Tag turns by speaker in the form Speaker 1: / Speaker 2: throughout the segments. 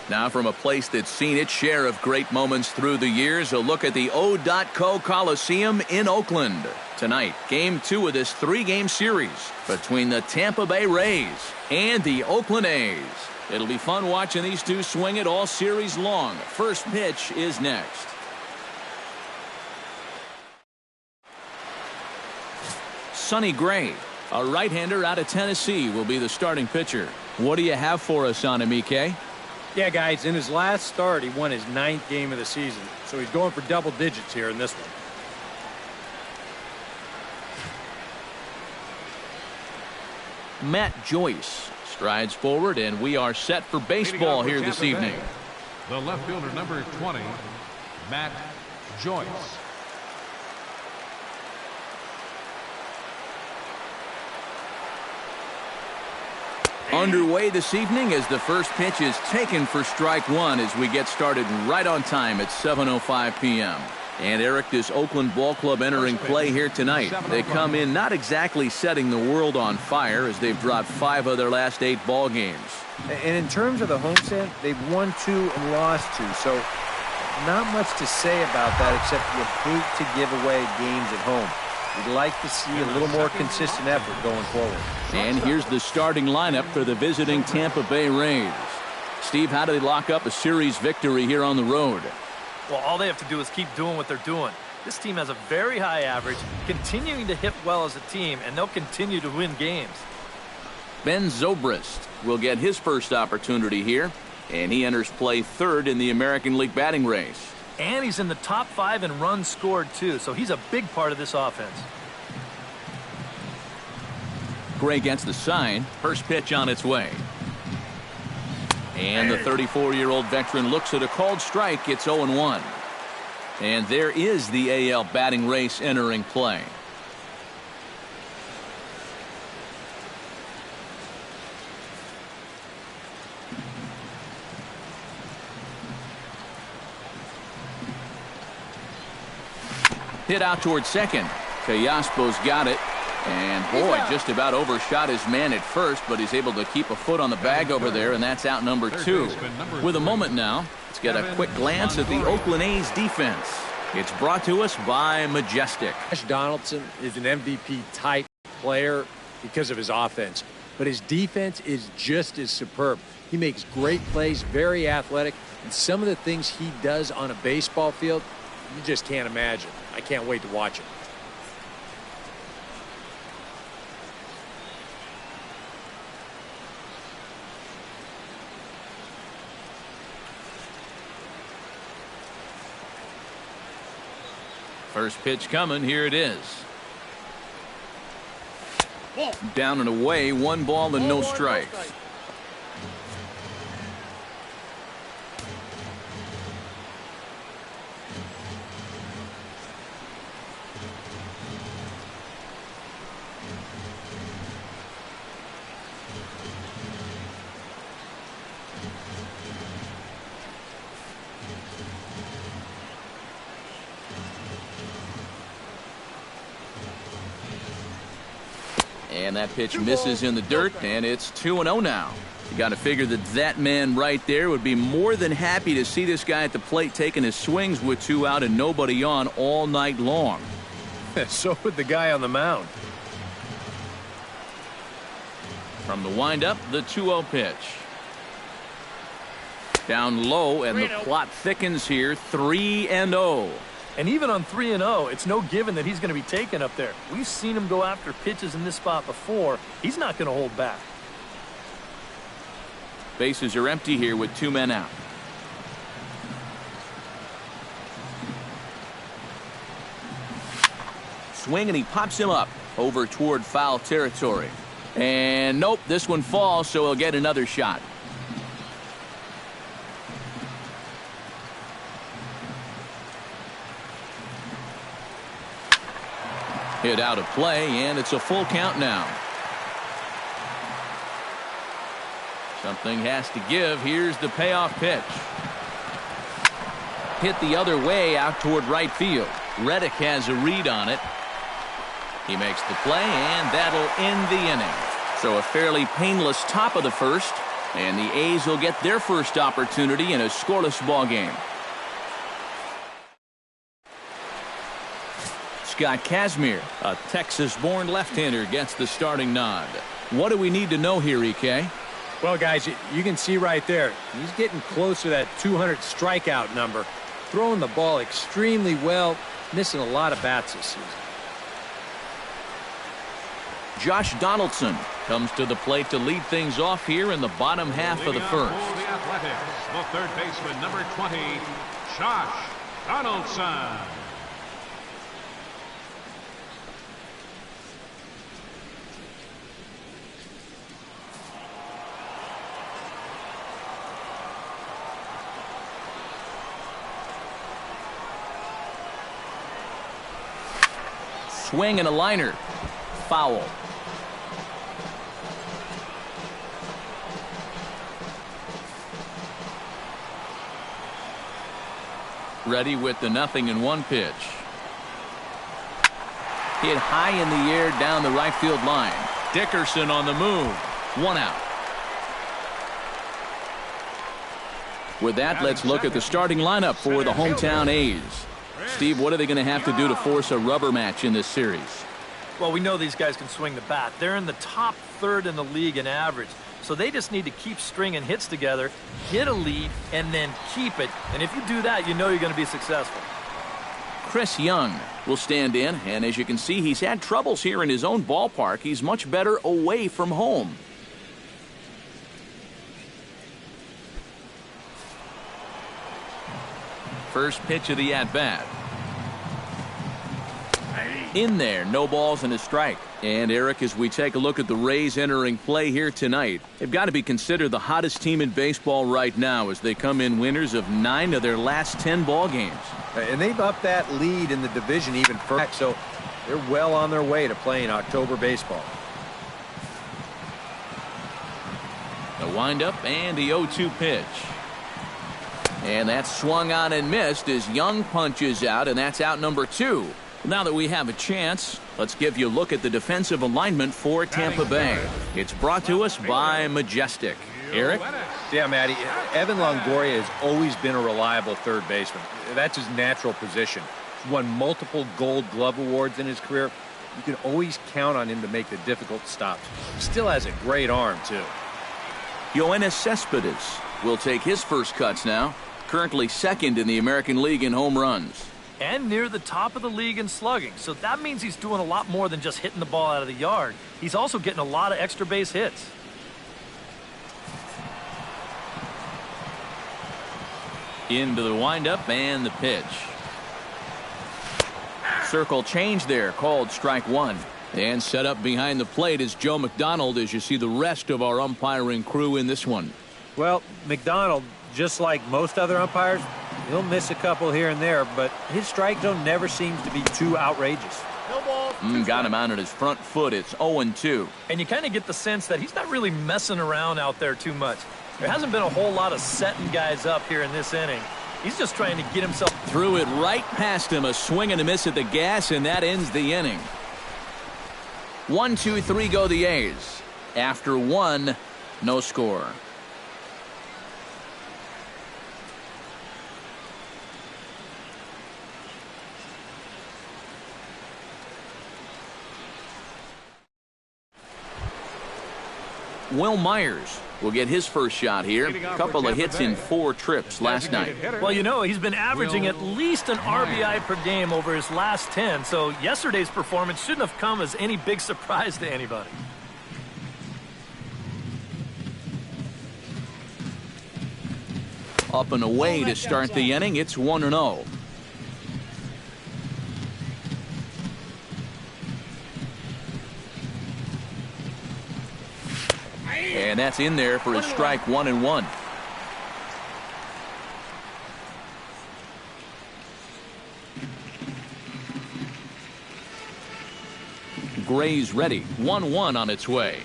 Speaker 1: Now from a place that's seen its share of great moments through the years, a look at the O.co Coliseum in Oakland. Tonight, Game 2 of this 3-game series between the Tampa Bay Rays and the Oakland A's. It'll be fun watching these two swing it all series long. First pitch is next. Sonny Gray, a right-hander out of Tennessee, will be the starting pitcher. What do you have for us on him, EK?
Speaker 2: Yeah, guys, in his last start, he won his 9th game of the season, so he's going for double digits here in this one.
Speaker 1: Matt Joyce strides forward, and we are set for baseball here this evening.
Speaker 3: The left fielder, number 20, Matt Joyce.
Speaker 1: Underway this evening as the first pitch is taken for strike one as we get started right on time at 7:05 p.m. And Eric, this Oakland ball club entering play here tonight. They come in not exactly setting the world on fire as they've dropped 5 of their last 8 ball games.
Speaker 2: And in terms of the homestand, they've won 2 and lost 2. So not much to say about that except you hate to give away games at home. We'd like to see a little more consistent effort going forward.
Speaker 1: And here's the starting lineup for the visiting Tampa Bay Rays. Steve, how do they lock up a series victory here on the road?
Speaker 4: Well, all they have to do is keep doing what they're doing. This team has a very high average, continuing to hit well as a team, and they'll continue to win games.
Speaker 1: Ben Zobrist will get his first opportunity here, and he enters play 3rd in the American League batting race.
Speaker 4: And he's in the top 5 in runs scored, too, so he's a big part of this offense.
Speaker 1: Gray gets the sign. First pitch on its way. And the 34-year-old veteran looks at a called strike. It's 0-1. And there is the AL batting race entering play. Hit out towards second. Callaspo's got it. And boy, just about overshot his man at first, but he's able to keep a foot on the bag over there, and that's out number 2. With a moment now, let's get a quick glance at the Oakland A's defense. It's brought to us by Majestic.
Speaker 2: Josh Donaldson is an MVP-type player because of his offense, but his defense is just as superb. He makes great plays, very athletic, and some of the things he does on a baseball field, you just can't imagine. I can't wait to watch it.
Speaker 1: First pitch coming. Here it is. Down and away. 1 ball and no strikes. And that pitch misses in the dirt, and it's 2-0 now. You got to figure that that man right there would be more than happy to see this guy at the plate taking his swings with 2 out and nobody on all night long.
Speaker 2: So would the guy on the mound.
Speaker 1: From the windup, the 2-0 pitch. Down low, and the plot thickens here. 3-0.
Speaker 4: And even on 3-0, it's no given that he's going to be taken up there. We've seen him go after pitches in this spot before. He's not going to hold back.
Speaker 1: Bases are empty here with 2 men out. Swing, and he pops him up over toward foul territory. And nope, this one falls, so he'll get another shot. Hit out of play, and it's a full count now. Something has to give. Here's the payoff pitch. Hit the other way out toward right field. Reddick has a read on it. He makes the play, and that'll end the inning. So a fairly painless top of the first, And the A's will get their first opportunity in a scoreless ball game. Scott Kazmir, a Texas-born left-hander, gets the starting nod. What do we need to know here, EK?
Speaker 2: Well, guys, you can see right there, he's getting close to that 200 strikeout number. Throwing the ball extremely well, missing a lot of bats this season.
Speaker 1: Josh Donaldson comes to the plate to lead things off here in the bottom half of the first.
Speaker 3: For the Athletics, the third baseman, number 20, Josh Donaldson.
Speaker 1: Swing and a liner. Foul. Ready with the 0-1 pitch. Hit high in the air down the right field line. Dickerson on the move. 1 out. With that, let's look at the starting lineup for the hometown A's. Steve, what are they going to have to do to force a rubber match in this series?
Speaker 4: Well, we know these guys can swing the bat. They're in the top third in the league in average. So they just need to keep stringing hits together, get a lead, and then keep it. And if you do that, you know you're going to be successful.
Speaker 1: Chris Young will stand in, and as you can see, he's had troubles here in his own ballpark. He's much better away from home. First pitch of the at-bat. In there, no balls and a strike. And Eric, as we take a look at the Rays entering play here tonight, they've got to be considered the hottest team in baseball right now as they come in winners of 9 of their last 10 ball games.
Speaker 2: And they've upped that lead in the division even further, so they're well on their way to playing October baseball.
Speaker 1: The windup and the 0-2 pitch. And that's swung on and missed as Young punches out, and that's out number 2. Now that we have a chance, let's give you a look at the defensive alignment for Tampa Bay. It's brought to us by Majestic. Eric?
Speaker 2: Yeah, Matty, Evan Longoria has always been a reliable third baseman. That's his natural position. He's won multiple Gold Glove awards in his career. You can always count on him to make the difficult stops. He still has a great arm, too.
Speaker 1: Yoenis Cespedes will take his first cuts now. Currently second in the American League in home runs.
Speaker 4: And near the top of the league in slugging. So that means he's doing a lot more than just hitting the ball out of the yard. He's also getting a lot of extra base hits.
Speaker 1: Into the windup and the pitch. Circle change there, called strike 1. And set up behind the plate is Joe McDonald as you see the rest of our umpiring crew in this one.
Speaker 2: Well, McDonald, just like most other umpires, he'll miss a couple here and there, but his strike zone never seems to be too outrageous.
Speaker 1: Got him out at his front foot. It's 0-2.
Speaker 4: And you kind of get the sense that he's not really messing around out there too much. There hasn't been a whole lot of setting guys up here in this inning. He's just trying to get himself.
Speaker 1: Threw it right past him. A swing and a miss at the gas, and that ends the inning. 1, 2, 3 go the A's. After 1, no score. Will Myers will get his first shot here. A couple of hits in 4 trips last night.
Speaker 4: Well, you know, he's been averaging at least an RBI per game over his last 10, so yesterday's performance shouldn't have come as any big surprise to anybody.
Speaker 1: Up and away to start the inning. It's 1-0. And that's in there for a strike 1-1. Gray's ready. 1-1 on its way.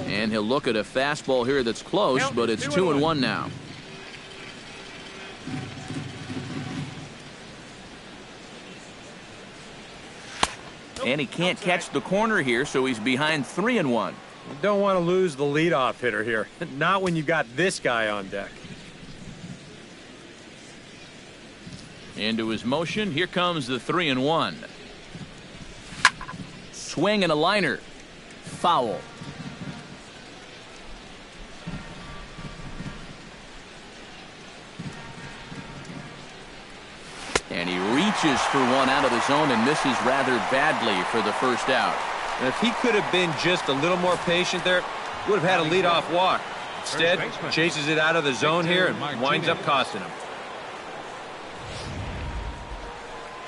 Speaker 1: And he'll look at a fastball here that's close, but it's 2-1 now. And he can't catch the corner here, so he's behind 3-1.
Speaker 2: You don't want to lose the leadoff hitter here. Not when you got this guy on deck.
Speaker 1: Into his motion. Here comes the 3-1. Swing and a liner. Foul. And he reaches for one out of the zone and misses rather badly for the first out.
Speaker 2: And if he could have been just a little more patient there, would have had a leadoff walk. Instead, chases it out of the zone here and winds up costing him.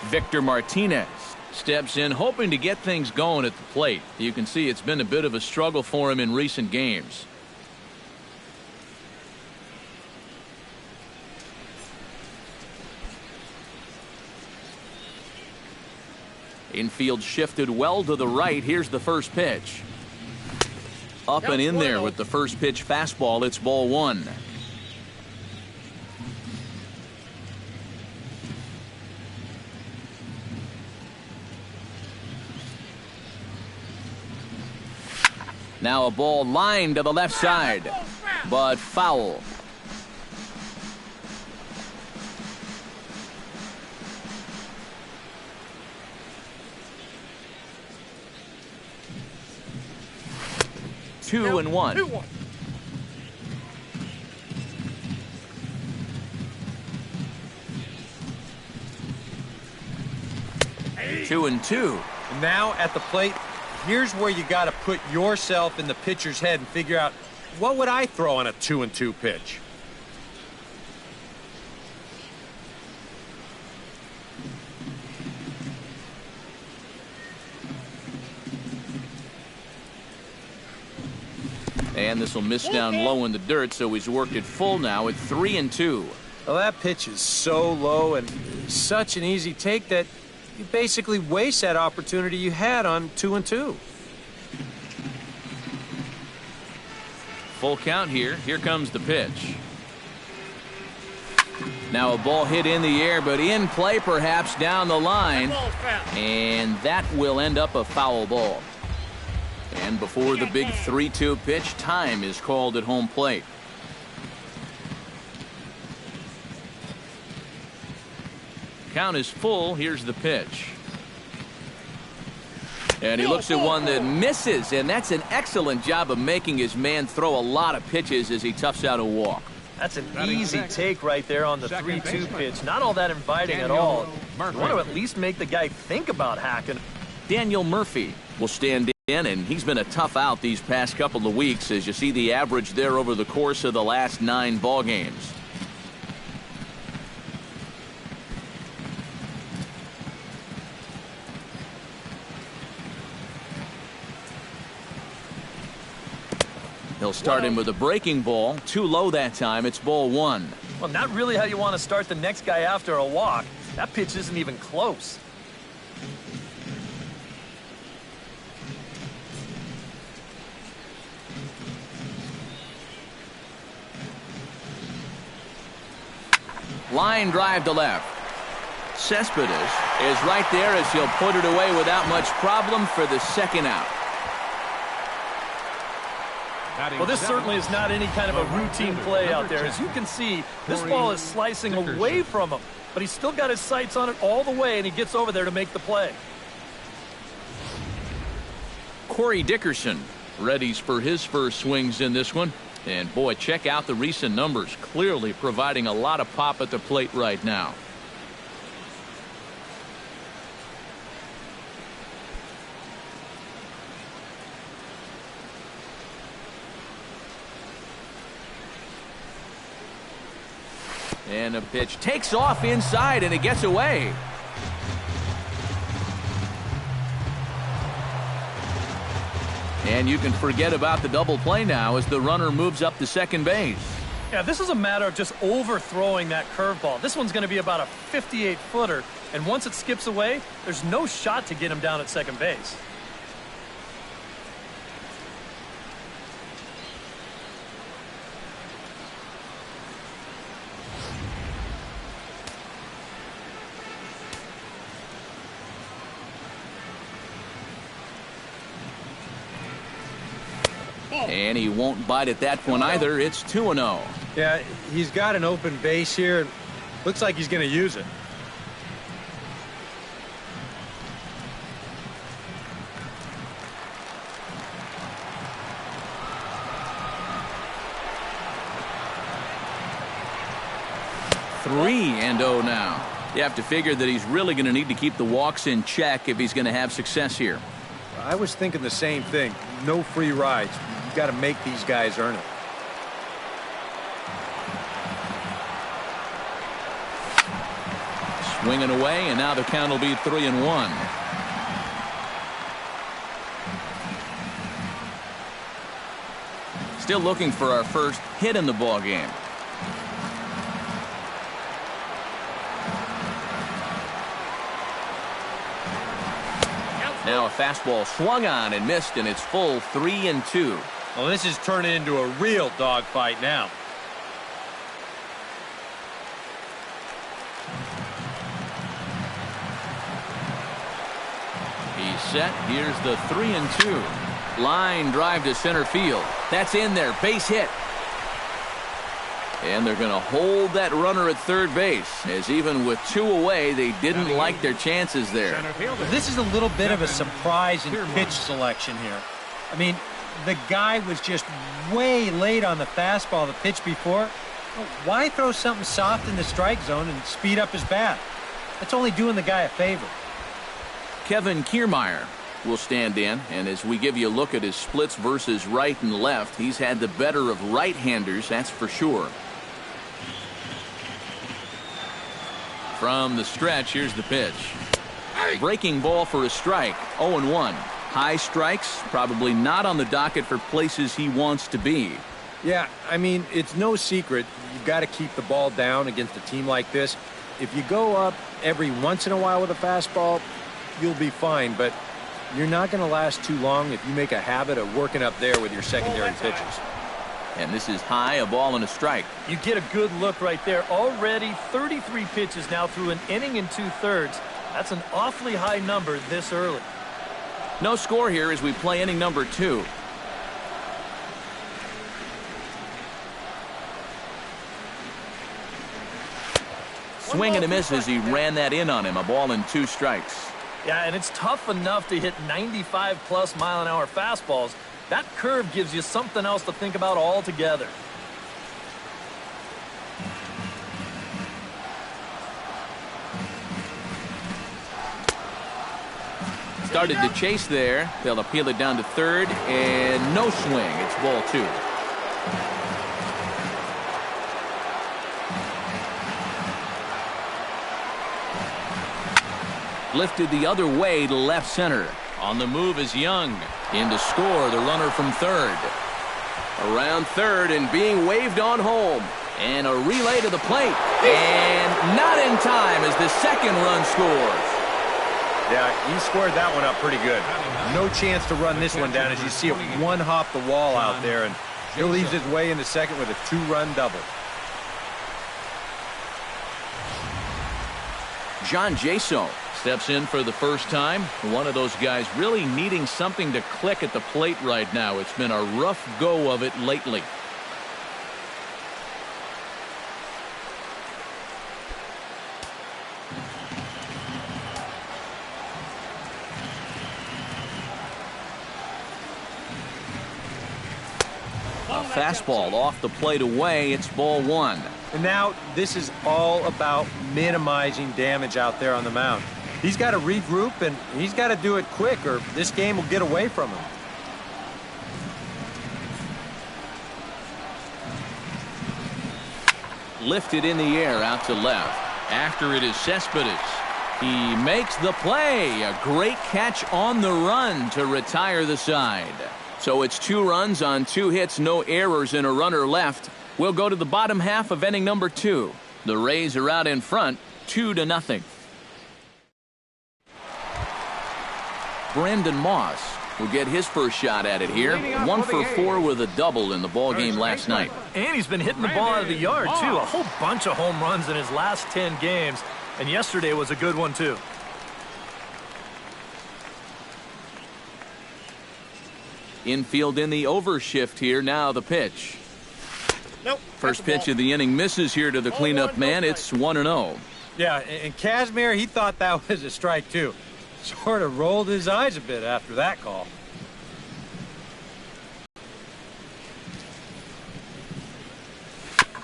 Speaker 1: Victor Martinez steps in hoping to get things going at the plate. You can see it's been a bit of a struggle for him in recent games. Infield shifted well to the right. Here's the first pitch. Up and in there with the first pitch fastball. It's ball one. Now a ball lined to the left side, but foul. 2-1. 2-2.
Speaker 2: And now at the plate, here's where you got to put yourself in the pitcher's head and figure out, what would I throw on a 2-2 pitch?
Speaker 1: And this will miss down low in the dirt, so he's worked it full now at 3-2.
Speaker 2: Well, that pitch is so low and such an easy take that you basically waste that opportunity you had on 2-2.
Speaker 1: Full count here. Here comes the pitch. Now a ball hit in the air, but in play perhaps down the line. And that will end up a foul ball. And before the big 3-2 pitch, time is called at home plate. Count is full. Here's the pitch. And he looks at one that misses, and that's an excellent job of making his man throw a lot of pitches as he toughs out a walk.
Speaker 4: That's an easy take right there on the 3-2 pitch. Not all that inviting at all. You want to at least make the guy think about hacking.
Speaker 1: Daniel Murphy will stand in, and he's been a tough out these past couple of weeks as you see the average there over the course of the last 9 ball games. He'll start him with a breaking ball. Too low that time. It's ball one.
Speaker 4: Well, not really how you want to start the next guy after a walk. That pitch isn't even close.
Speaker 1: Line drive to left. Cespedes is right there as he'll put it away without much problem for the second out.
Speaker 4: Well, this certainly is not any kind of a routine play out there. As you can see, this ball is slicing away from him, but he's still got his sights on it all the way, and he gets over there to make the play.
Speaker 1: Corey Dickerson readies for his first swings in this one. And boy, check out the recent numbers. Clearly providing a lot of pop at the plate right now. And a pitch takes off inside, and it gets away. And you can forget about the double play now as the runner moves up to second base.
Speaker 4: Yeah, this is a matter of just overthrowing that curveball. This one's going to be about a 58-footer, and once it skips away, there's no shot to get him down at second base.
Speaker 1: And he won't bite at that one either. It's 2-0.
Speaker 2: Yeah, he's got an open base here. Looks like he's going to use it.
Speaker 1: Three and 0 now. You have to figure that he's really going to need to keep the walks in check if he's going to have success here.
Speaker 2: I was thinking the same thing. No free rides. You got to make these guys earn it.
Speaker 1: Swinging away, and now the count will be 3-1. Still looking for our first hit in the ball game. Now a fastball swung on and missed, and it's full 3-2.
Speaker 2: Well, this is turning into a real dogfight now.
Speaker 1: He's set. Here's the 3-2. Line drive to center field. That's in there. Base hit. And they're going to hold that runner at third base, as even with 2 away, they didn't like their chances there.
Speaker 5: This is a little bit of a surprise in pitch selection here. I mean, the guy was just way late on the fastball the pitch before. Why throw something soft in the strike zone and speed up his bat? That's only doing the guy a favor.
Speaker 1: Kevin Kiermaier will stand in, and as we give you a look at his splits versus right and left, he's had the better of right-handers, that's for sure. From the stretch, here's the pitch. Breaking ball for a strike, 0-1. High strikes, probably not on the docket for places he wants to be.
Speaker 2: Yeah, I mean, it's no secret. You've got to keep the ball down against a team like this. If you go up every once in a while with a fastball, you'll be fine, but you're not going to last too long if you make a habit of working up there with your secondary pitches.
Speaker 1: And this is high, a ball and a strike.
Speaker 4: You get a good look right there. Already 33 pitches now through an inning and 2/3. That's an awfully high number this early.
Speaker 1: No score here as we play inning number 2. Swing and a miss as he ran that in on him. A ball and 2 strikes.
Speaker 4: Yeah, and it's tough enough to hit 95+ mile-an-hour fastballs. That curve gives you something else to think about altogether.
Speaker 1: Started to chase there. They'll appeal it down to third, and no swing. It's ball 2. Lifted the other way to left center. On the move is Young. In to score, the runner from third. Around third and being waved on home. And a relay to the plate. And not in time as the second run scores.
Speaker 2: Yeah, he squared that one up pretty good. No chance to run this one down as you see it one hop the wall out there. And he leaves his way into second with a 2-run double.
Speaker 1: John Jaso steps in for the first time. One of those guys really needing something to click at the plate right now. It's been a rough go of it lately. A fastball off the plate away. It's ball 1.
Speaker 2: And now this is all about minimizing damage out there on the mound. He's got to regroup, and he's got to do it quick, or this game will get away from him.
Speaker 1: Lifted in the air out to left. After it is Cespedes. He makes the play. A great catch on the run to retire the side. So it's 2 runs on 2 hits, no errors, and a runner left. We'll go to the bottom half of inning number 2. The Rays are out in front, 2-0. Brandon Moss will get his first shot at it here. 1 for 4 with a double in the ball game last night.
Speaker 4: And he's been hitting the ball out of the yard, too. A whole bunch of home runs in his last 10 games. And yesterday was a good one, too.
Speaker 1: Infield in the overshift here. Now the pitch.
Speaker 6: Nope.
Speaker 1: First pitch of the inning misses here to the cleanup man. It's 1-0.
Speaker 5: Yeah, and Kazmir, he thought that was a strike, too. Sort of rolled his eyes a bit after that call.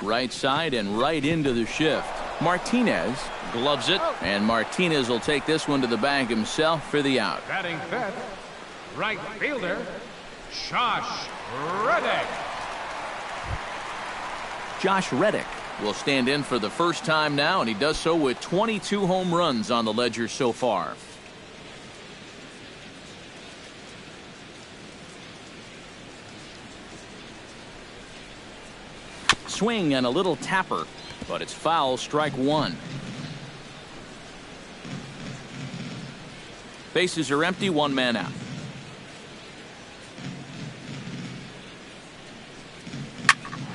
Speaker 1: Right side and right into the shift. Martinez gloves it, and Martinez will take this one to the bag himself for the out.
Speaker 3: Batting fifth, right fielder, Josh Reddick.
Speaker 1: Josh Reddick will stand in for the first time now, and he does so with 22 home runs on the ledger so far. Swing and a little tapper, but it's foul, strike one. Bases are empty, one man out.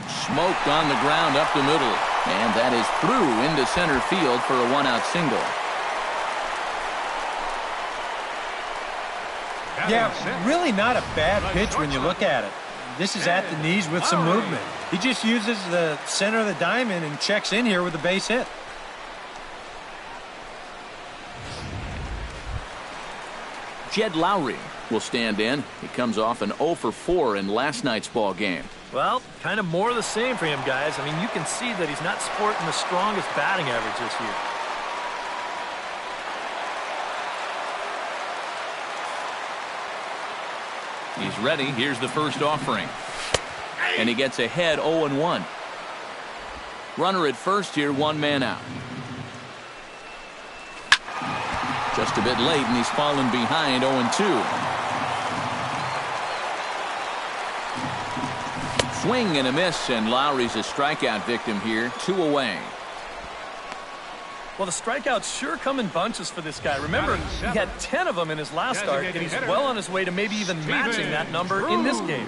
Speaker 1: Smoked on the ground up the middle, and that is through into center field for a one-out single.
Speaker 5: Yeah, really not a bad pitch when you look at it. This is at the knees with some movement. He just uses the center of the diamond and checks in here with a base hit.
Speaker 1: Jed Lowry will stand in. He comes off an 0 for 4 in last night's ball game.
Speaker 4: Well, kind of more of the same for him, guys. I mean, you can see that he's not sporting the strongest batting average this year.
Speaker 1: He's ready. Here's the first offering. And he gets ahead 0-1. Runner at first here, one man out. Just a bit late, and he's fallen behind 0-2. Swing and a miss, and Lowry's a strikeout victim here. 2 away.
Speaker 4: Well, the strikeouts sure come in bunches for this guy. Remember, he had 10 of them in his last start, and he's well on his way to maybe even matching that number in this game.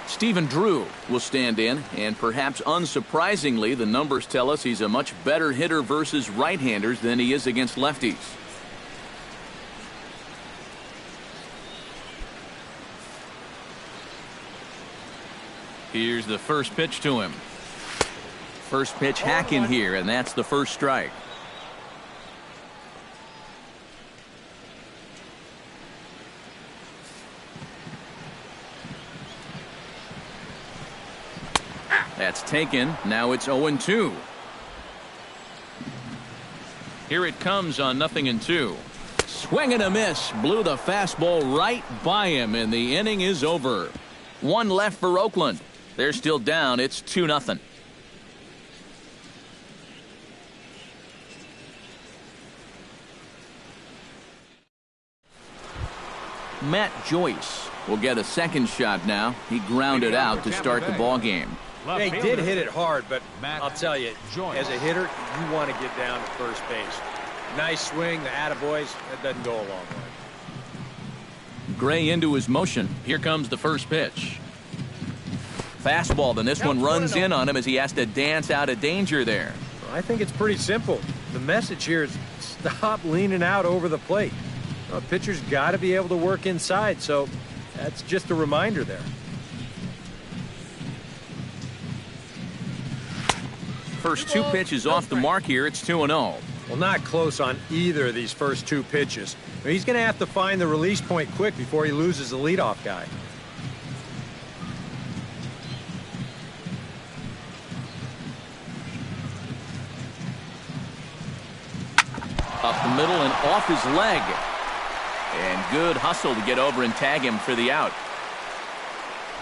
Speaker 1: Stephen Drew will stand in, and perhaps unsurprisingly, the numbers tell us he's a much better hitter versus right-handers than he is against lefties. Here's the first pitch to him. First pitch hacking here, and that's the first strike. That's taken. Now it's 0-2. Here it comes on 0-2. Swing and a miss. Blew the fastball right by him, and the inning is over. One left for Oakland. They're still down. It's 2-0. Matt Joyce will get a second shot now. He grounded out to start the ball game.
Speaker 2: They did hit it hard, but I'll tell you, as a hitter, you want to get down to first base. Nice swing, the attaboys, that doesn't go a long way.
Speaker 1: Gray into his motion. Here comes the first pitch. Fastball, then this one runs in on him as he has to dance out of danger there.
Speaker 2: Well, I think it's pretty simple. The message here is stop leaning out over the plate. Well, pitcher's got to be able to work inside, so that's just a reminder there.
Speaker 1: First two pitches off the mark here. It's 2-0.
Speaker 2: Well, not close on either of these first two pitches. He's going to have to find the release point quick before he loses the leadoff guy.
Speaker 1: Up the middle and off his leg. And good hustle to get over and tag him for the out.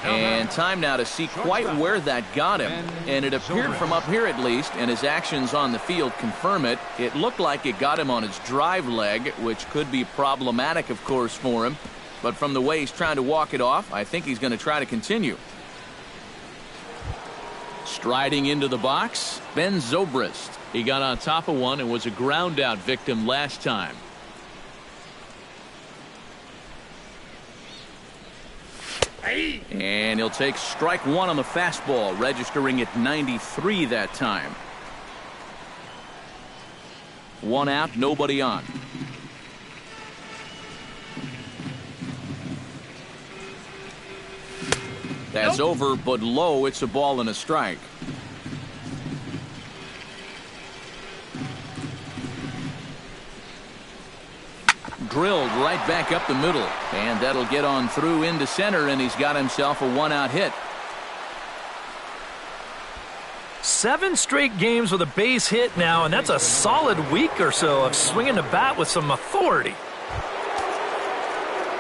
Speaker 1: And time now to see quite where that got him. And it appeared from up here at least, and his actions on the field confirm it. It looked like it got him on his drive leg, which could be problematic, of course, for him. But from the way he's trying to walk it off, I think he's going to try to continue. Striding into the box, Ben Zobrist. He got on top of one and was a ground out victim last time. And he'll take strike one on the fastball, registering at 93 that time. One out, nobody on. That's over, but low. It's a ball and a strike. Drilled right back up the middle. And that'll get on through into center, and he's got himself a one-out hit.
Speaker 4: 7 straight games with a base hit now, and that's a solid week or so of swinging the bat with some authority.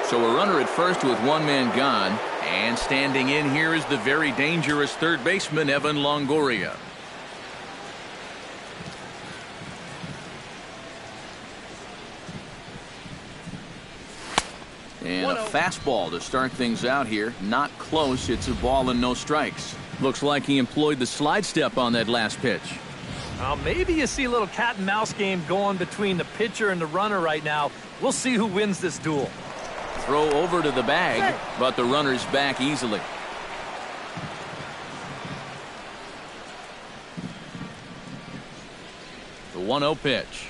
Speaker 1: So a runner at first with one man gone, and standing in here is the very dangerous third baseman, Evan Longoria. And a fastball to start things out here. Not close. It's a ball and no strikes. Looks like he employed the slide step on that last pitch.
Speaker 4: Maybe you see a little cat and mouse game going between the pitcher and the runner right now. We'll see who wins this duel.
Speaker 1: Throw over to the bag, but the runner's back easily. The 1-0 pitch.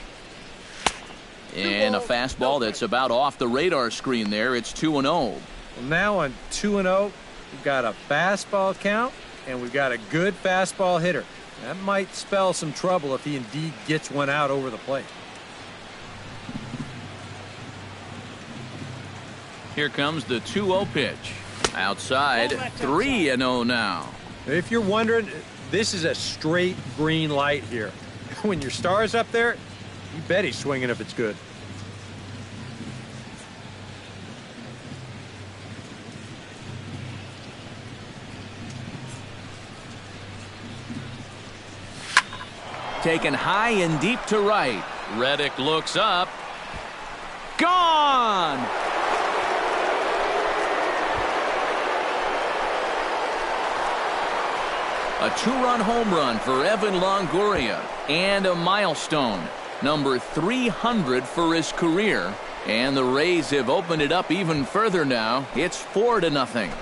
Speaker 1: And a fastball that's about off the radar screen there. It's 2-0.
Speaker 2: Well, now on 2-0, we've got a fastball count, and we've got a good fastball hitter. That might spell some trouble if he indeed gets one out over the plate.
Speaker 1: Here comes the 2-0 pitch. Outside, 3-0 now.
Speaker 2: If you're wondering, this is a straight green light here. When your star's up there, you bet he's swinging if it's good.
Speaker 1: Taken high and deep to right. Reddick looks up. Gone! A 2-run home run for Evan Longoria, and a milestone, number 300 for his career. And the Rays have opened it up even further now. It's 4-0.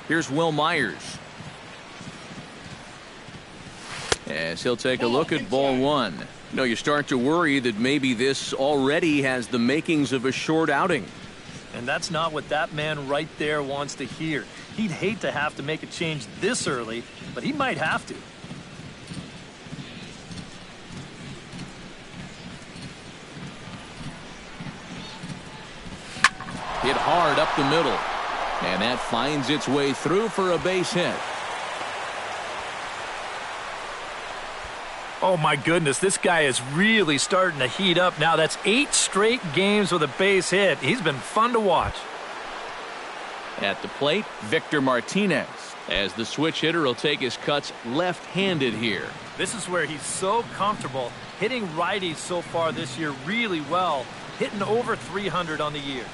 Speaker 1: Here's Will Myers. As he'll take a look at ball one. You start to worry that maybe this already has the makings of a short outing.
Speaker 4: And that's not what that man right there wants to hear. He'd hate to have to make a change this early, but he might have to.
Speaker 1: Hit hard up the middle. And that finds its way through for a base hit.
Speaker 4: Oh, my goodness. This guy is really starting to heat up now. That's 8 straight games with a base hit. He's been fun to watch.
Speaker 1: At the plate, Victor Martinez. As the switch hitter will take his cuts left-handed here.
Speaker 4: This is where he's so comfortable hitting righties so far this year really well. Hitting over 300 on the year.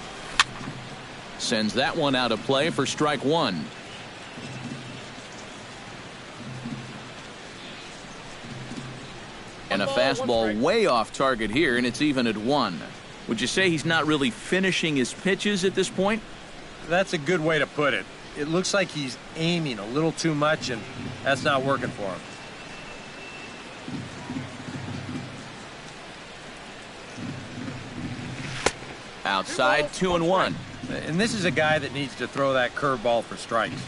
Speaker 1: Sends that one out of play for strike one. And a fastball way off target here, and it's even at 1. Would you say he's not really finishing his pitches at this point?
Speaker 2: That's a good way to put it. It looks like he's aiming a little too much, and that's not working for him.
Speaker 1: Outside, 2-1.
Speaker 2: And this is a guy that needs to throw that curveball for strikes.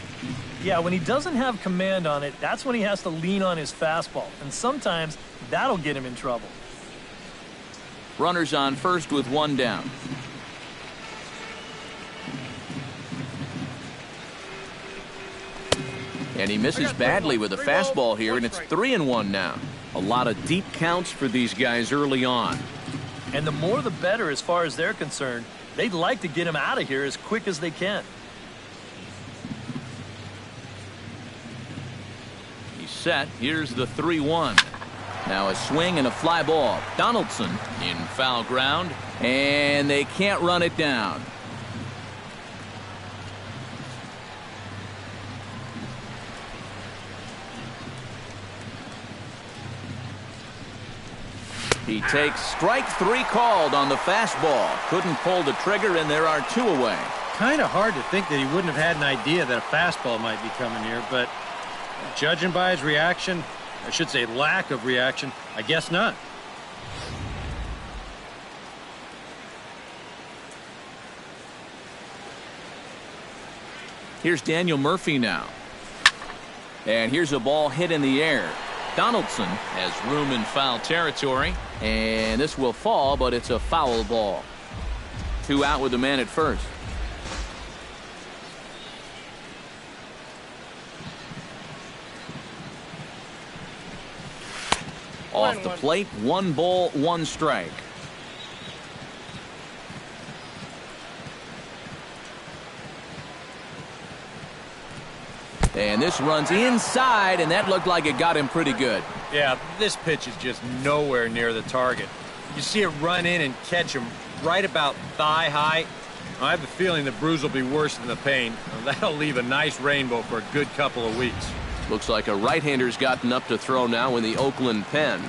Speaker 4: Yeah, when he doesn't have command on it, that's when he has to lean on his fastball. And sometimes that'll get him in trouble.
Speaker 1: Runners on first with one down. And he misses badly with a fastball here, and it's 3-1 now. A lot of deep counts for these guys early on.
Speaker 4: And the more the better as far as they're concerned. They'd like to get him out of here as quick as they can.
Speaker 1: He's set. Here's the 3-1. Now a swing and a fly ball. Donaldson in foul ground. And they can't run it down. He takes strike 3 called on the fastball. Couldn't pull the trigger, and there are 2 away.
Speaker 5: Kind of hard to think that he wouldn't have had an idea that a fastball might be coming here, but judging by his reaction, I should say lack of reaction, I guess not.
Speaker 1: Here's Daniel Murphy now. And here's a ball hit in the air. Donaldson has room in foul territory. And this will fall, but it's a foul ball. 2 out with the man at first. Off the plate, 1 ball, 1 strike. And this runs inside, and that looked like it got him pretty good.
Speaker 5: Yeah, this pitch is just nowhere near the target. You see it run in and catch him right about thigh high. I have the feeling the bruise will be worse than the pain. That'll leave a nice rainbow for a good couple of weeks.
Speaker 1: Looks like a right-hander's gotten up to throw now in the Oakland pen.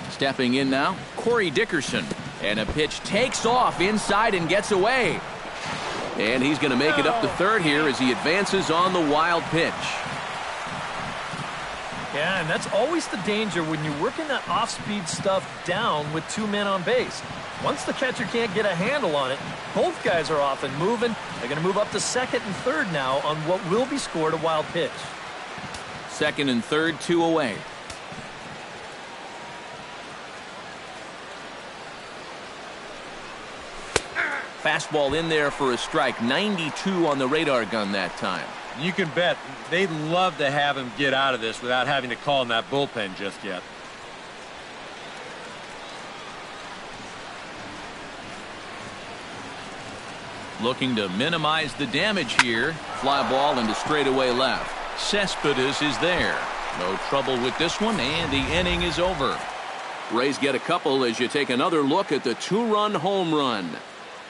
Speaker 1: Stepping in now, Corey Dickerson. And a pitch takes off inside and gets away. And he's going to make it up to third here as he advances on the wild pitch.
Speaker 4: Yeah, and that's always the danger when you're working that off-speed stuff down with 2 men on base. Once the catcher can't get a handle on it, both guys are off and moving. They're going to move up to second and third now on what will be scored a wild pitch.
Speaker 1: Second and third, 2 away. Fastball in there for a strike. 92 on the radar gun that time.
Speaker 5: You can bet they'd love to have him get out of this without having to call in that bullpen just yet.
Speaker 1: Looking to minimize the damage here. Fly ball into straightaway left. Cespedes is there. No trouble with this one, and the inning is over. Rays get a couple as you take another look at the 2-run home run.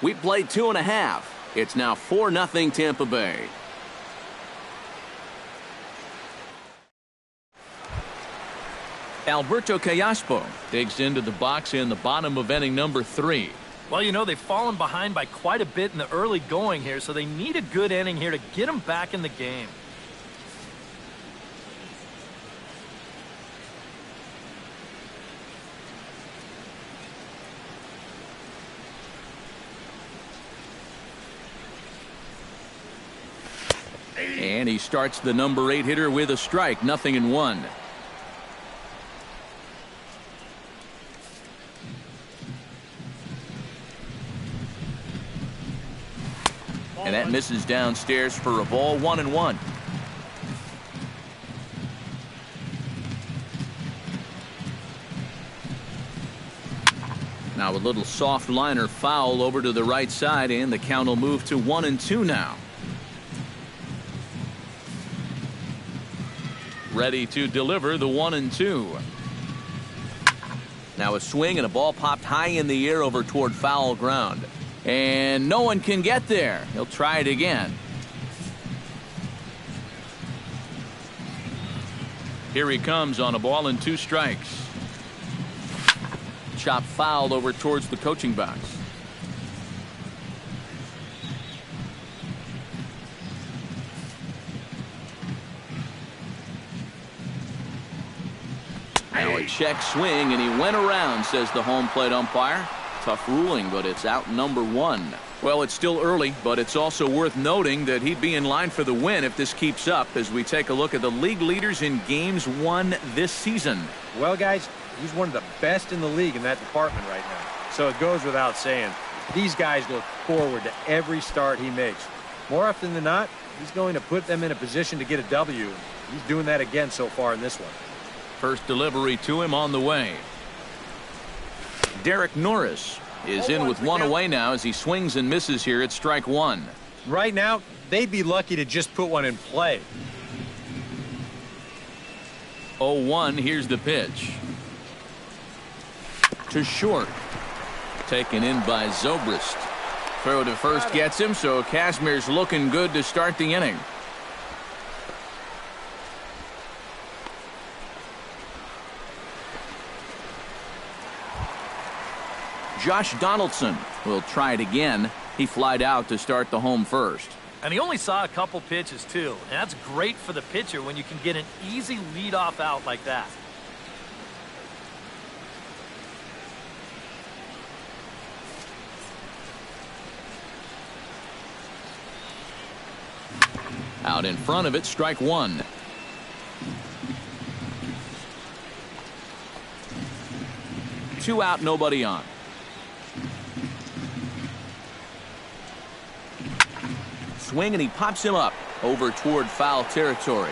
Speaker 1: We played 2.5. It's now 4-0 Tampa Bay. Alberto Callaspo digs into the box in the bottom of inning number 3.
Speaker 4: Well, you know, they've fallen behind by quite a bit in the early going here, so they need a good inning here to get them back in the game.
Speaker 1: And he starts the number 8 hitter with a strike. 0-1. And that misses downstairs for a ball. 1-1. Now a little soft liner foul over to the right side, and the count will move to 1-2 now. Ready to deliver the 1-2. Now a swing and a ball popped high in the air over toward foul ground. And no one can get there. He'll try it again. Here he comes on a ball and 2 strikes. Chop fouled over towards the coaching box. Now a check swing, and he went around, says the home plate umpire. Tough ruling, but it's out number 1. Well, it's still early, but it's also worth noting that he'd be in line for the win if this keeps up as we take a look at the league leaders in games won this season.
Speaker 5: Well, guys, he's one of the best in the league in that department right now. So it goes without saying, these guys look forward to every start he makes. More often than not, he's going to put them in a position to get a W. He's doing that again so far in this one.
Speaker 1: First delivery to him on the way. Derek Norris is in with 1 away now as he swings and misses here at strike 1.
Speaker 5: Right now, they'd be lucky to just put one in play.
Speaker 1: 0-1, here's the pitch. to short. Taken in by Zobrist. Throw to first gets him, so Kazmir's looking good to start the inning. Josh Donaldson will try it again. He flied out to start the home first.
Speaker 4: And he only saw a couple pitches, too. And that's great for the pitcher when you can get an easy leadoff out like that.
Speaker 1: Out in front of it, strike one. Two out, nobody on. Swing, and he pops him up over toward foul territory.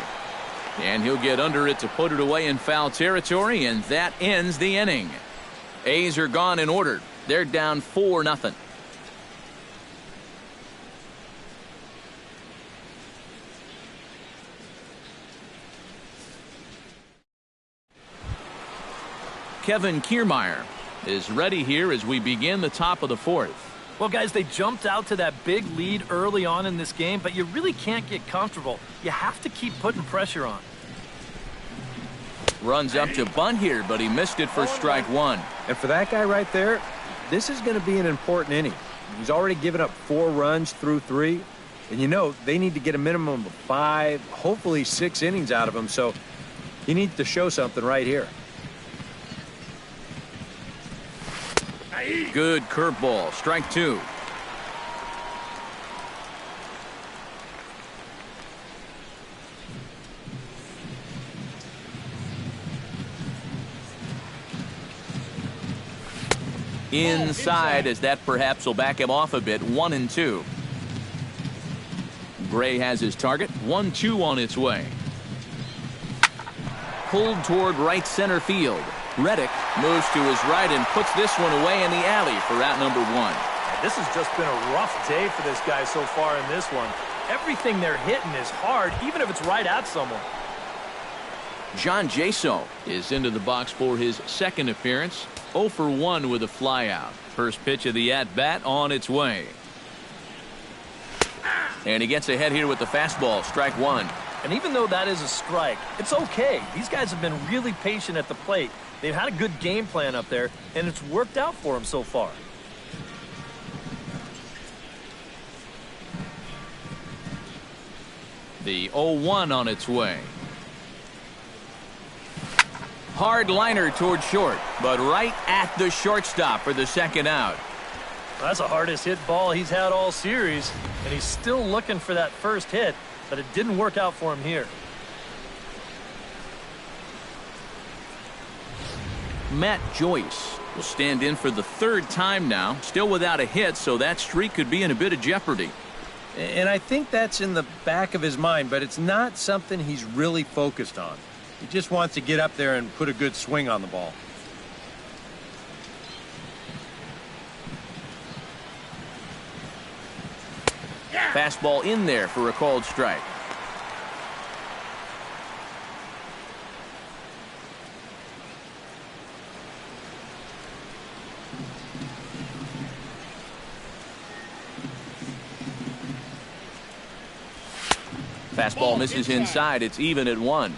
Speaker 1: And he'll get under it to put it away in foul territory, and that ends the inning. A's are gone in order. They're down 4-0. Kevin Kiermaier is ready here as we begin the top of the fourth.
Speaker 4: Well, guys, they jumped out to that big lead early on in this game, but you really can't get comfortable. You have to keep putting pressure on.
Speaker 1: Runs up to bunt here, but he missed it for strike one.
Speaker 2: And for that guy right there, this is going to be an important inning. He's already given up 4 runs through 3. And you know, they need to get a minimum of 5, hopefully 6 innings out of him. So he needs to show something right here.
Speaker 1: Good curveball, strike two. Inside, as that perhaps will back him off a bit. 1-2. Gray has his target. 1-2 on its way. Pulled toward right center field. Reddick moves to his right and puts this one away in the alley for out number 1.
Speaker 4: This has just been a rough day for this guy so far in this one. Everything they're hitting is hard, even if it's right at someone.
Speaker 1: John Jaso is into the box for his second appearance. 0 for 1 with a flyout. First pitch of the at-bat on its way. And he gets ahead here with the fastball, strike one.
Speaker 4: And even though that is a strike, it's okay. These guys have been really patient at the plate. They've had a good game plan up there, and it's worked out for them so far.
Speaker 1: The 0-1 on its way. Hard liner toward short, but right at the shortstop for the second out.
Speaker 4: Well, that's the hardest hit ball he's had all series, and he's still looking for that first hit, but it didn't work out for him here.
Speaker 1: Matt Joyce will stand in for the third time now, still without a hit, so that streak could be in a bit of jeopardy.
Speaker 5: And I think that's in the back of his mind, but it's not something he's really focused on. He just wants to get up there and put a good swing on the ball.
Speaker 1: Fastball in there for a called strike. Fastball misses inside. It's even at 1.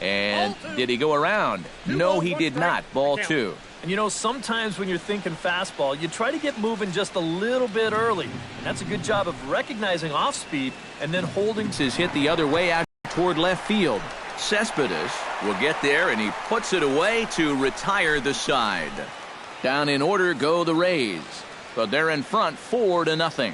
Speaker 1: And did he go around? No, he did not. Ball 2.
Speaker 4: And you know, sometimes when you're thinking fastball, you try to get moving just a little bit early. And that's a good job of recognizing off speed and then holding.
Speaker 1: His hit the other way out toward left field. Cespedes will get there, and he puts it away to retire the side. Down in order go the Rays, but they're in front 4-0.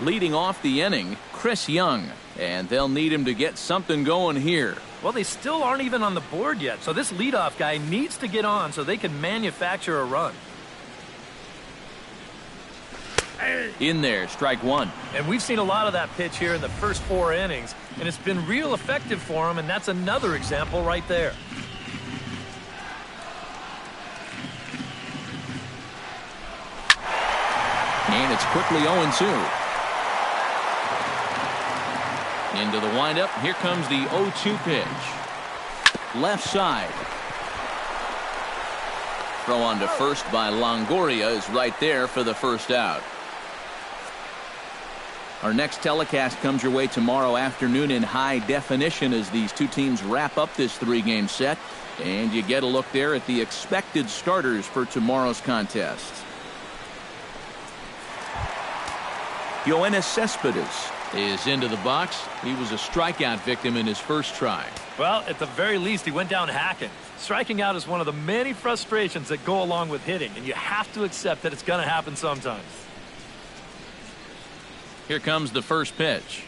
Speaker 1: Leading off the inning, Chris Young, and they'll need him to get something going here.
Speaker 4: Well, they still aren't even on the board yet, so this leadoff guy needs to get on so they can manufacture a run.
Speaker 1: In there, strike one.
Speaker 4: And we've seen a lot of that pitch here in the first 4 innings, and it's been real effective for him, and that's another example right there.
Speaker 1: And it's quickly 0-2. Into the windup. Here comes the 0-2 pitch. Left side. Throw on to first by Longoria is right there for the first out. Our next telecast comes your way tomorrow afternoon in high definition as these two teams wrap up this three-game set. And you get a look there at the expected starters for tomorrow's contest. Yoenis Cespedes is into the box. He was a strikeout victim in his first try.
Speaker 4: Well, at the very least, he went down hacking. Striking out is one of the many frustrations that go along with hitting, and you have to accept that it's going to happen sometimes.
Speaker 1: Here comes the first pitch.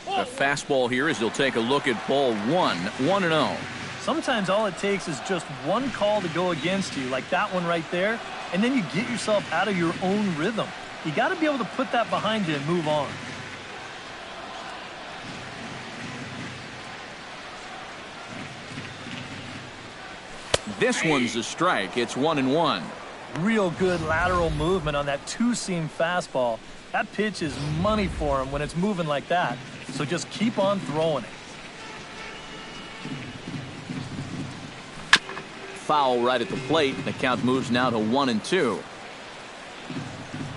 Speaker 1: A fastball here as he'll take a look at ball 1-0.
Speaker 4: Sometimes all it takes is just one call to go against you, like that one right there, and then you get yourself out of your own rhythm. You got to be able to put that behind you and move on.
Speaker 1: This one's a strike. It's 1-1.
Speaker 4: Real good lateral movement on that two-seam fastball. That pitch is money for him when it's moving like that. So just keep on throwing it.
Speaker 1: Foul right at the plate. The count moves now to 1-2.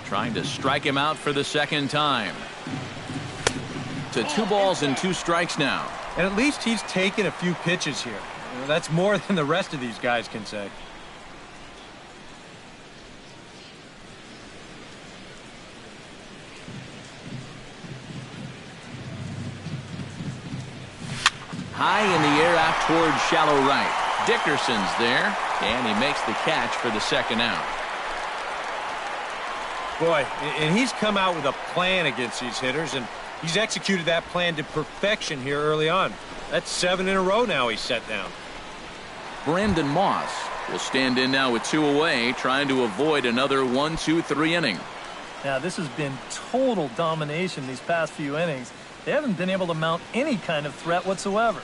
Speaker 1: Trying to strike him out for the second time. To 2 balls and 2 strikes now.
Speaker 5: And at least he's taken a few pitches here. You know, that's more than the rest of these guys can say.
Speaker 1: High in the air out towards shallow right. Dickerson's there, and he makes the catch for the second out.
Speaker 5: Boy, and he's come out with a plan against these hitters, and he's executed that plan to perfection here early on. That's 7 in a row now he's set down.
Speaker 1: Brandon Moss will stand in now with 2 away, trying to avoid another 1-2-3 inning.
Speaker 4: Now, this has been total domination these past few innings. They haven't been able to mount any kind of threat whatsoever.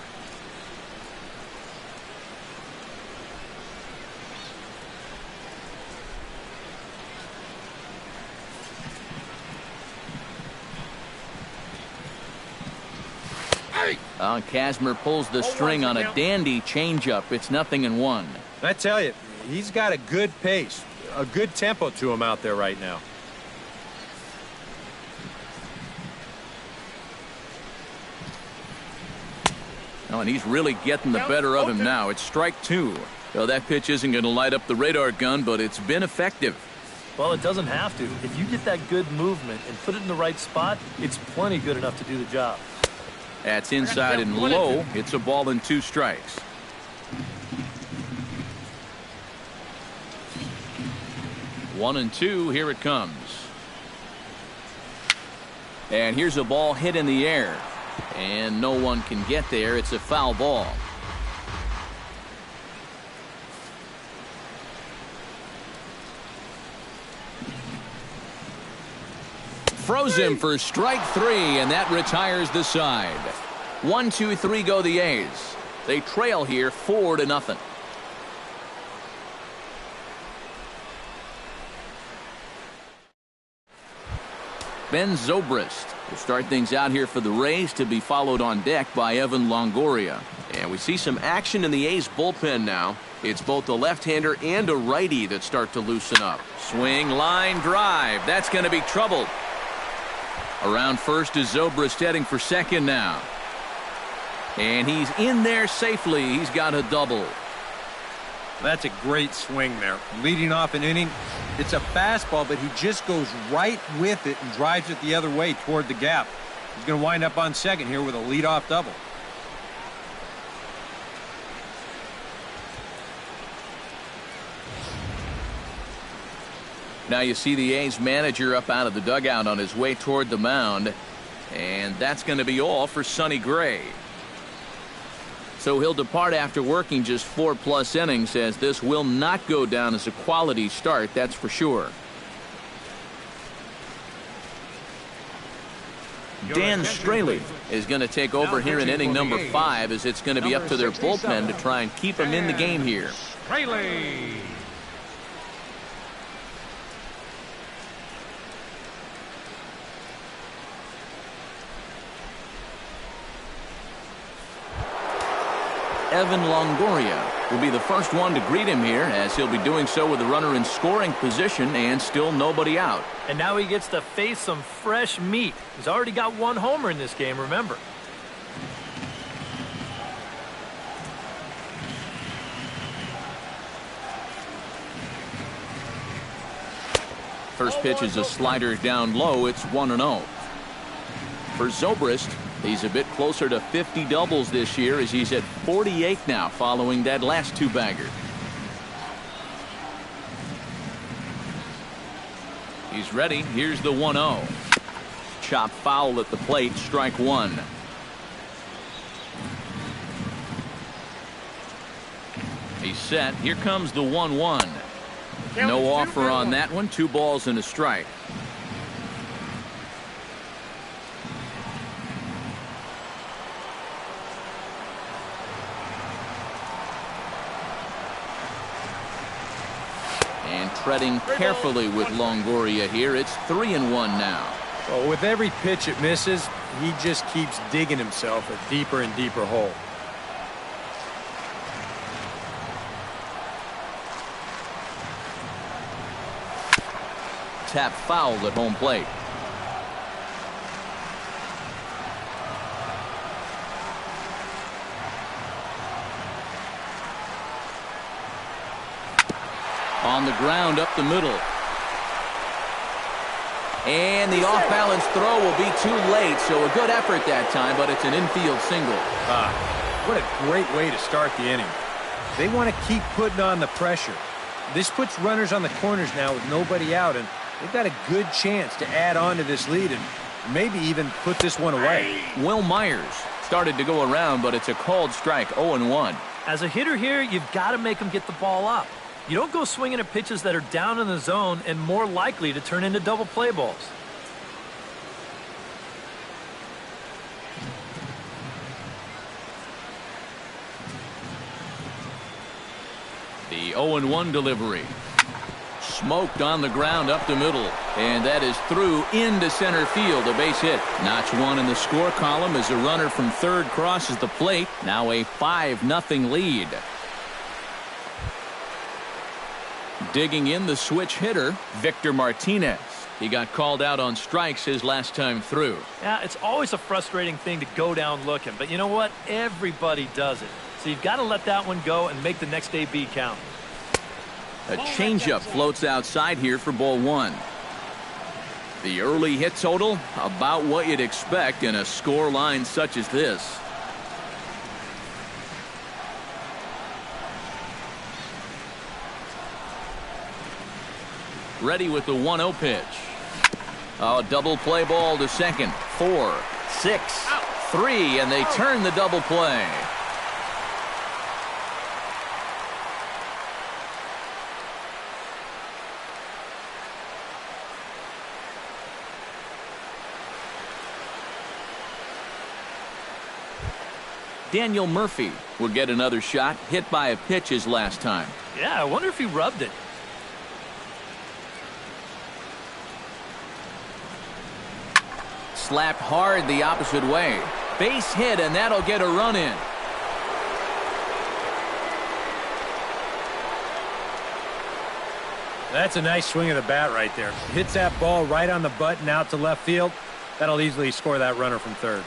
Speaker 1: Kazmir pulls the string on a dandy changeup. It's 0-1.
Speaker 5: I tell you, he's got a good pace, a good tempo to him out there right now.
Speaker 1: Oh, and he's really getting the better of him now. It's strike 2. Well, that pitch isn't going to light up the radar gun, but it's been effective.
Speaker 4: Well, it doesn't have to. If you get that good movement and put it in the right spot, it's plenty good enough to do the job.
Speaker 1: That's inside and low. It's a ball and 2 strikes. One and 2. Here it comes. And here's a ball hit in the air. And no one can get there. It's a foul ball. Throws him for strike 3, and that retires the side. 1-2-3 go the A's. They trail here 4-0. Ben Zobrist will start things out here for the Rays, to be followed on deck by Evan Longoria. And we see some action in the A's bullpen now. It's both a left-hander and a righty that start to loosen up. Swing, line, drive. That's going to be trouble. Around first is Zobrist, heading for second now. And he's in there safely. He's got a double.
Speaker 5: That's a great swing there. Leading off an inning, it's a fastball, but he just goes right with it and drives it the other way toward the gap. He's going to wind up on second here with a leadoff double.
Speaker 1: Now you see the A's manager up out of the dugout on his way toward the mound. And that's going to be all for Sonny Gray. So he'll depart after working just 4+ innings, as this will not go down as a quality start, that's for sure. Dan Straley is going to take over here in inning number 5, as it's going to be up to their bullpen to try and keep him in the game here.
Speaker 3: Straley.
Speaker 1: Evan Longoria will be the first one to greet him here, as he'll be doing so with the runner in scoring position and still nobody out.
Speaker 4: And now he gets to face some fresh meat. He's already got one homer in this game, remember.
Speaker 1: First pitch is a slider down low. It's 1-0. For Zobrist, he's a bit closer to 50 doubles this year, as he's at 48 now following that last two-bagger. He's ready. Here's the 1-0. Chop foul at the plate. Strike one. He's set. Here comes the 1-1. No offer on that one. 2 balls and a strike. And treading carefully with Longoria here. It's 3-1 now.
Speaker 2: Well, with every pitch it misses, he just keeps digging himself a deeper and deeper hole.
Speaker 1: Tap foul at home plate. On the ground up the middle. And the off-balance throw will be too late, so a good effort that time, but it's an infield single.
Speaker 2: What a great way to start the inning. They want to keep putting on the pressure. This puts runners on the corners now with nobody out, and they've got a good chance to add on to this lead and maybe even put this one away.
Speaker 1: Will Myers started to go around, but it's a called strike. 0-1.
Speaker 4: As a hitter here, you've got to make him get the ball up. You don't go swinging at pitches that are down in the zone and more likely to turn into double play balls.
Speaker 1: The 0-1 delivery. Smoked on the ground up the middle, and that is through into center field. A base hit. Notch one in the score column as a runner from third crosses the plate. Now a 5-0 lead. Digging in the switch hitter, Victor Martinez. He got called out on strikes his last time through.
Speaker 4: Yeah, it's always a frustrating thing to go down looking, but you know what? Everybody does it. So you've got to let that one go and make the next AB count.
Speaker 1: A changeup floats outside here for ball one. The early hit total, about what you'd expect in a score line such as this. Ready with the 1-0 pitch. Oh, double play ball to second. 4, 6, 3, and they turn the double play. Daniel Murphy will get another shot, hit by a pitch his last time.
Speaker 4: Yeah, I wonder if he rubbed it.
Speaker 1: Slapped hard the opposite way. Base hit, and that'll get a run in.
Speaker 2: That's a nice swing of the bat right there. Hits that ball right on the button out to left field. That'll easily score that runner from third.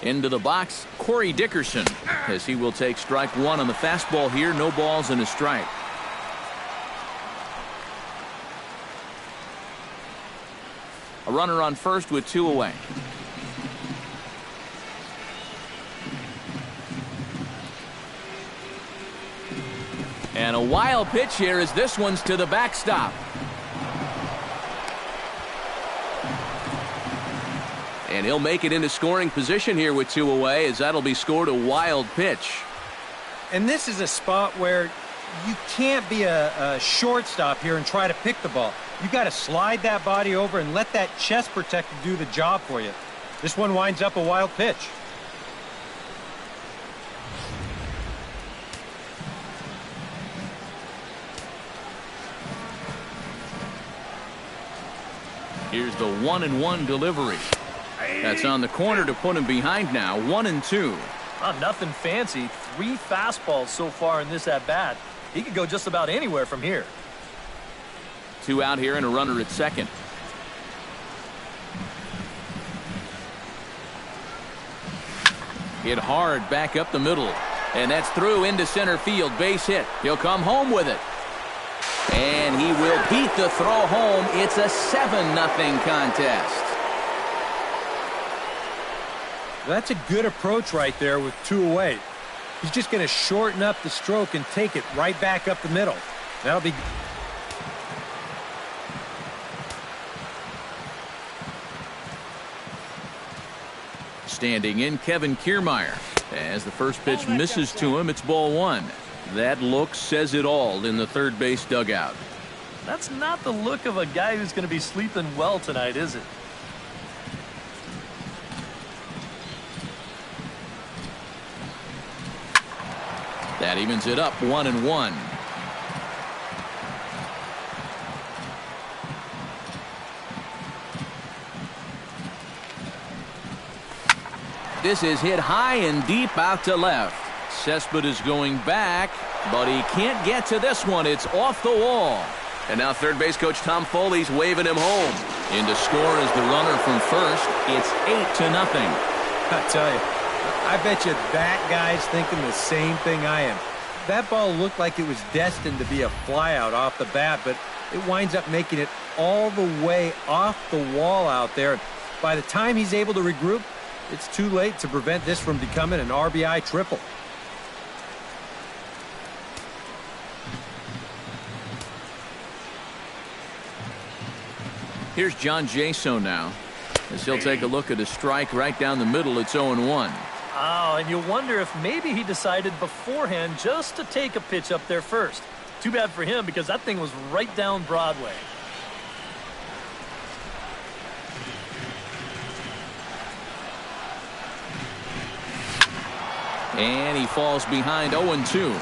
Speaker 1: Into the box, Corey Dickerson, as he will take strike one on the fastball here. No balls and a strike. A runner on first with 2 away. And a wild pitch here as this one's to the backstop. And he'll make it into scoring position here with 2 away, as that'll be scored a wild pitch.
Speaker 5: And this is a spot where you can't be a shortstop here and try to pick the ball. You got to slide that body over and let that chest protector do the job for you. This one winds up a wild pitch.
Speaker 1: Here's the 1-1 delivery. That's on the corner to put him behind now. 1-2.
Speaker 4: Oh, nothing fancy. 3 fastballs so far in this at-bat. He could go just about anywhere from here.
Speaker 1: 2 out here and a runner at second. Hit hard back up the middle. And that's through into center field. Base hit. He'll come home with it. And he will beat the throw home. It's a 7-0 contest.
Speaker 5: That's a good approach right there with 2 away. He's just going to shorten up the stroke and take it right back up the middle. That'll be...
Speaker 1: Standing in, Kevin Kiermaier. As the first pitch misses to him, it's ball 1. That look says it all in the third base dugout.
Speaker 4: That's not the look of a guy who's going to be sleeping well tonight, is it?
Speaker 1: That evens it up, 1-1. This is hit high and deep out to left. Cespedes going back, but he can't get to this one. It's off the wall. And now third base coach Tom Foley's waving him home. In to score is the runner from first. It's 8-0.
Speaker 5: I tell you, I bet you that guy's thinking the same thing I am. That ball looked like it was destined to be a flyout off the bat, but it winds up making it all the way off the wall out there. By the time he's able to regroup, it's too late to prevent this from becoming an RBI triple.
Speaker 1: Here's John Jaso now, as he'll take a look at a strike right down the middle. It's 0-1.
Speaker 4: Oh, and you wonder if maybe he decided beforehand just to take a pitch up there first. Too bad for him, because that thing was right down Broadway.
Speaker 1: And he falls behind 0-2.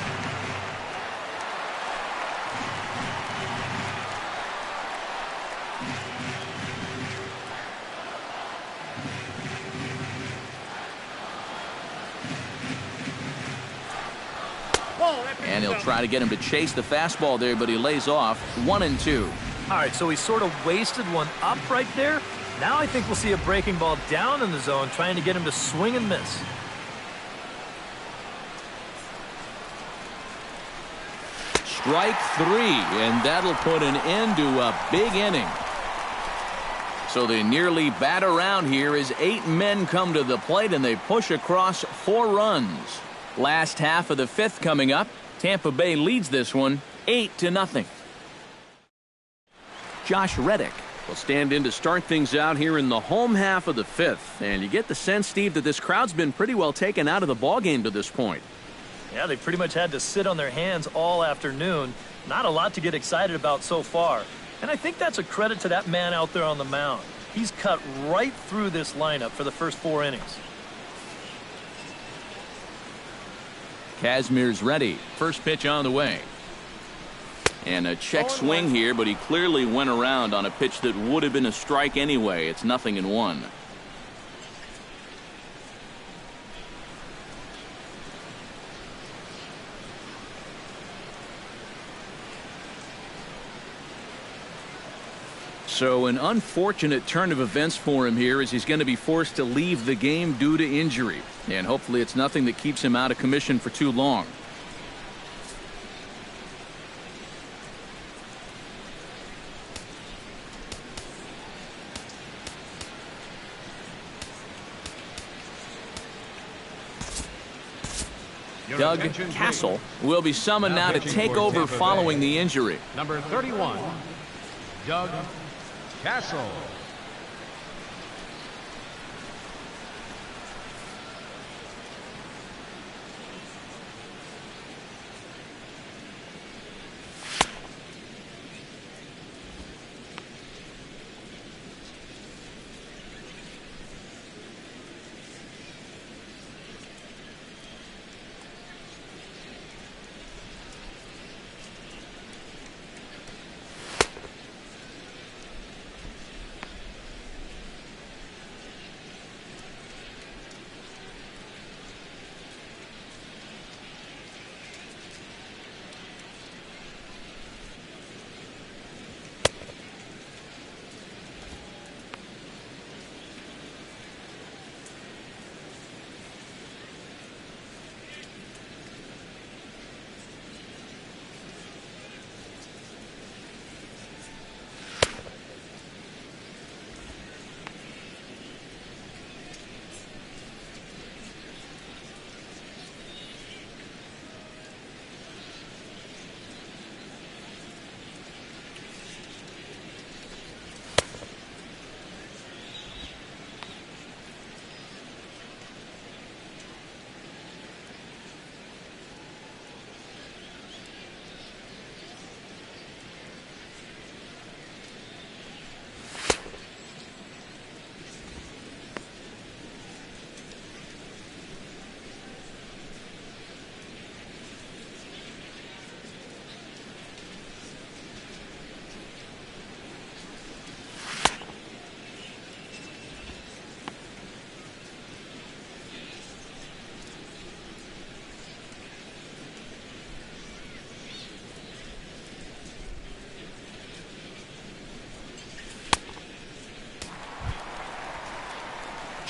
Speaker 1: And he'll try to get him to chase the fastball there, but he lays off. 1-2.
Speaker 4: All right, so he sort of wasted one up right there. Now I think we'll see a breaking ball down in the zone, trying to get him to swing and miss.
Speaker 1: Strike 3, and that'll put an end to a big inning. So they nearly bat around here as 8 men come to the plate, and they push across 4 runs. Last half of the 5th coming up. Tampa Bay leads this one 8-0. Josh Reddick will stand in to start things out here in the home half of the 5th. And you get the sense, Steve, that this crowd's been pretty well taken out of the ballgame to this point.
Speaker 4: Yeah, they pretty much had to sit on their hands all afternoon. Not a lot to get excited about so far. And I think that's a credit to that man out there on the mound. He's cut right through this lineup for the first 4 innings.
Speaker 1: Kazmir's ready. First pitch on the way. And a check swing here, but he clearly went around on a pitch that would have been a strike anyway. It's 0-1. So an unfortunate turn of events for him here, as he's going to be forced to leave the game due to injury. And hopefully it's nothing that keeps him out of commission for too long. Doug Castle will be summoned now to take over following the injury.
Speaker 3: Number 31, Doug Castle.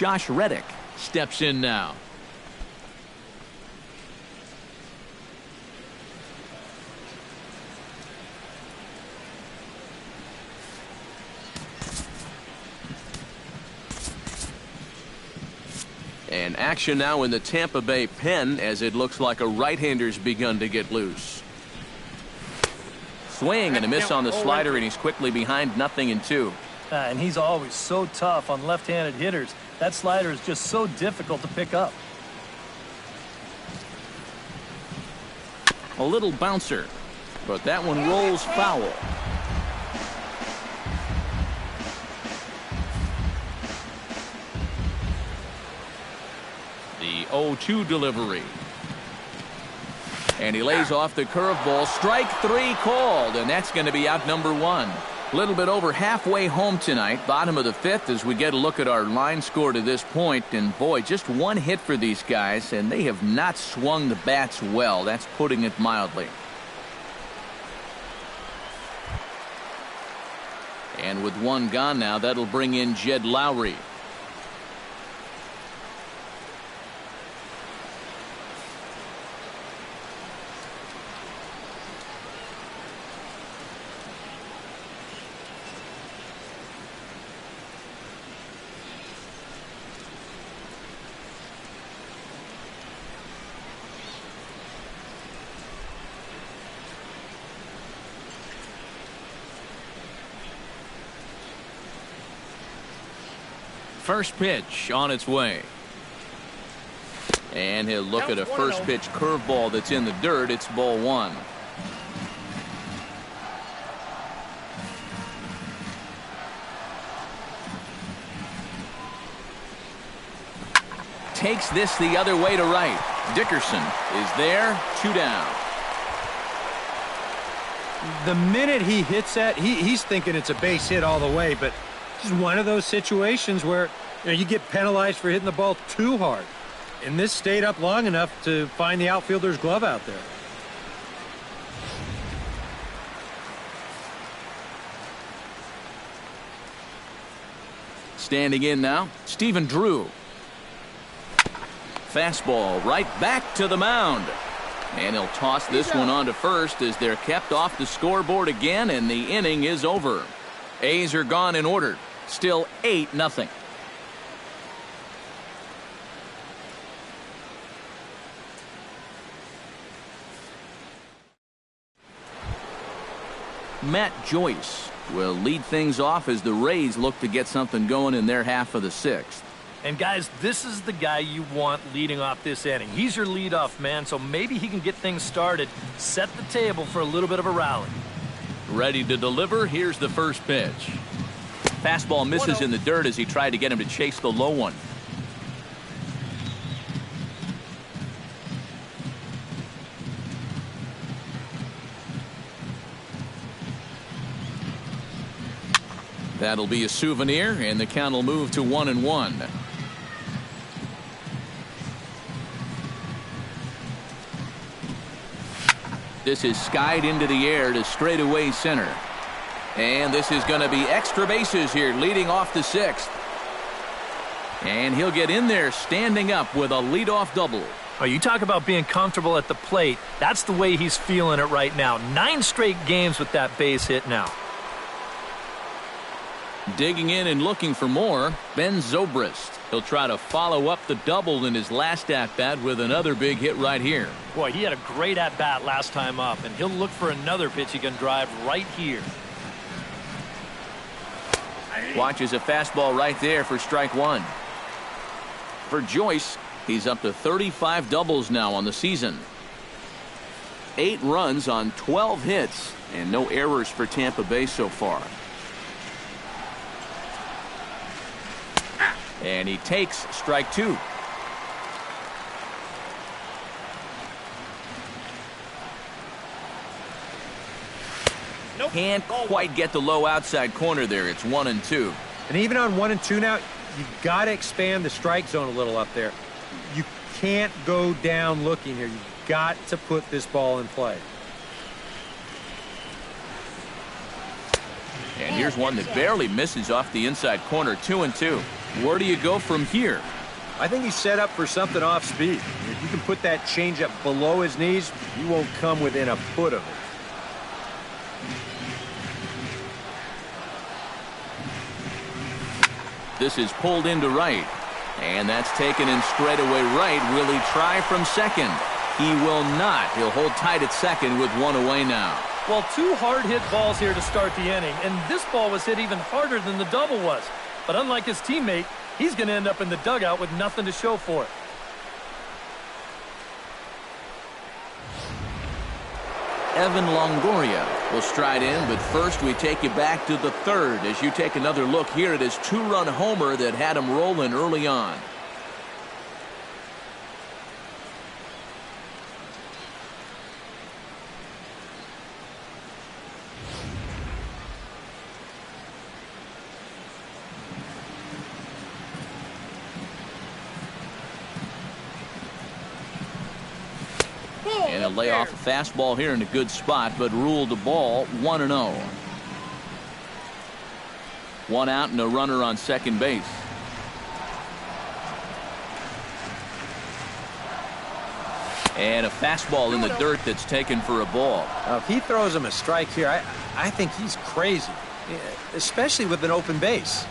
Speaker 1: Josh Reddick steps in now. And action now in the Tampa Bay pen as it looks like a right-hander's begun to get loose. Swing and a miss on the slider, and he's quickly behind 0-2.
Speaker 4: And he's always so tough on left-handed hitters. That slider is just so difficult to pick up.
Speaker 1: A little bouncer, but that one rolls foul. The 0-2 delivery. And he lays off the curveball. Strike 3 called, and that's going to be out number 1. A little bit over halfway home tonight, bottom of the 5th, as we get a look at our line score to this point. And boy, just one hit for these guys, and they have not swung the bats well. That's putting it mildly. And with one gone now, that'll bring in Jed Lowry. First pitch on its way. And he'll look at a first pitch curveball that's in the dirt. It's ball 1. Takes this the other way to right. Dickerson is there. 2 down.
Speaker 5: The minute he hits that, he's thinking it's a base hit all the way, but it's one of those situations where you get penalized for hitting the ball too hard. And this stayed up long enough to find the outfielder's glove out there.
Speaker 1: Standing in now, Stephen Drew. Fastball right back to the mound. And he'll toss this one on to first as they're kept off the scoreboard again, and the inning is over. A's are gone in order. Still 8-0. Matt Joyce will lead things off as the Rays look to get something going in their half of the 6th.
Speaker 4: And guys, this is the guy you want leading off this inning. He's your leadoff man, so maybe he can get things started, set the table for a little bit of a rally.
Speaker 1: Ready to deliver. Here's the first pitch. Fastball misses in the dirt as he tried to get him to chase the low one. That'll be a souvenir, and the count will move to 1-1. This is skied into the air to straightaway center. And this is going to be extra bases here, leading off the 6th. And he'll get in there standing up with a leadoff double.
Speaker 4: Oh, you talk about being comfortable at the plate. That's the way he's feeling it right now. 9 straight games with that base hit now.
Speaker 1: Digging in and looking for more, Ben Zobrist. He'll try to follow up the double in his last at-bat with another big hit right here.
Speaker 4: Boy, he had a great at-bat last time up, and he'll look for another pitch he can drive right here.
Speaker 1: Watches a fastball right there for strike 1. For Joyce, he's up to 35 doubles now on the season. 8 runs on 12 hits, and no errors for Tampa Bay so far. And he takes strike 2. Can't quite get the low outside corner there. It's 1-2.
Speaker 5: And even on 1-2 now, you got to expand the strike zone a little up there. You can't go down looking here. You've got to put this ball in play.
Speaker 1: And And here's one that barely misses off the inside corner. 2-2. Where do you go from here?
Speaker 2: I think he's set up for something off speed. If you can put that changeup below his knees, you won't come within a foot of it.
Speaker 1: This is pulled into right. And that's taken in straightaway right. Will he try from second? He will not. He'll hold tight at second with one away now.
Speaker 4: Well, two hard-hit balls here to start the inning, and this ball was hit even harder than the double was. But unlike his teammate, he's going to end up in the dugout with nothing to show for it.
Speaker 1: Evan Longoria will stride in, but first we take you back to the third as you take another look here at his two-run homer that had him rolling early on. And a layoff a fastball here in a good spot, but ruled a ball 1-0. One out and a runner on second base. And a fastball in the dirt that's taken for a ball.
Speaker 2: If he throws him a strike here, I think he's crazy, especially with an open base.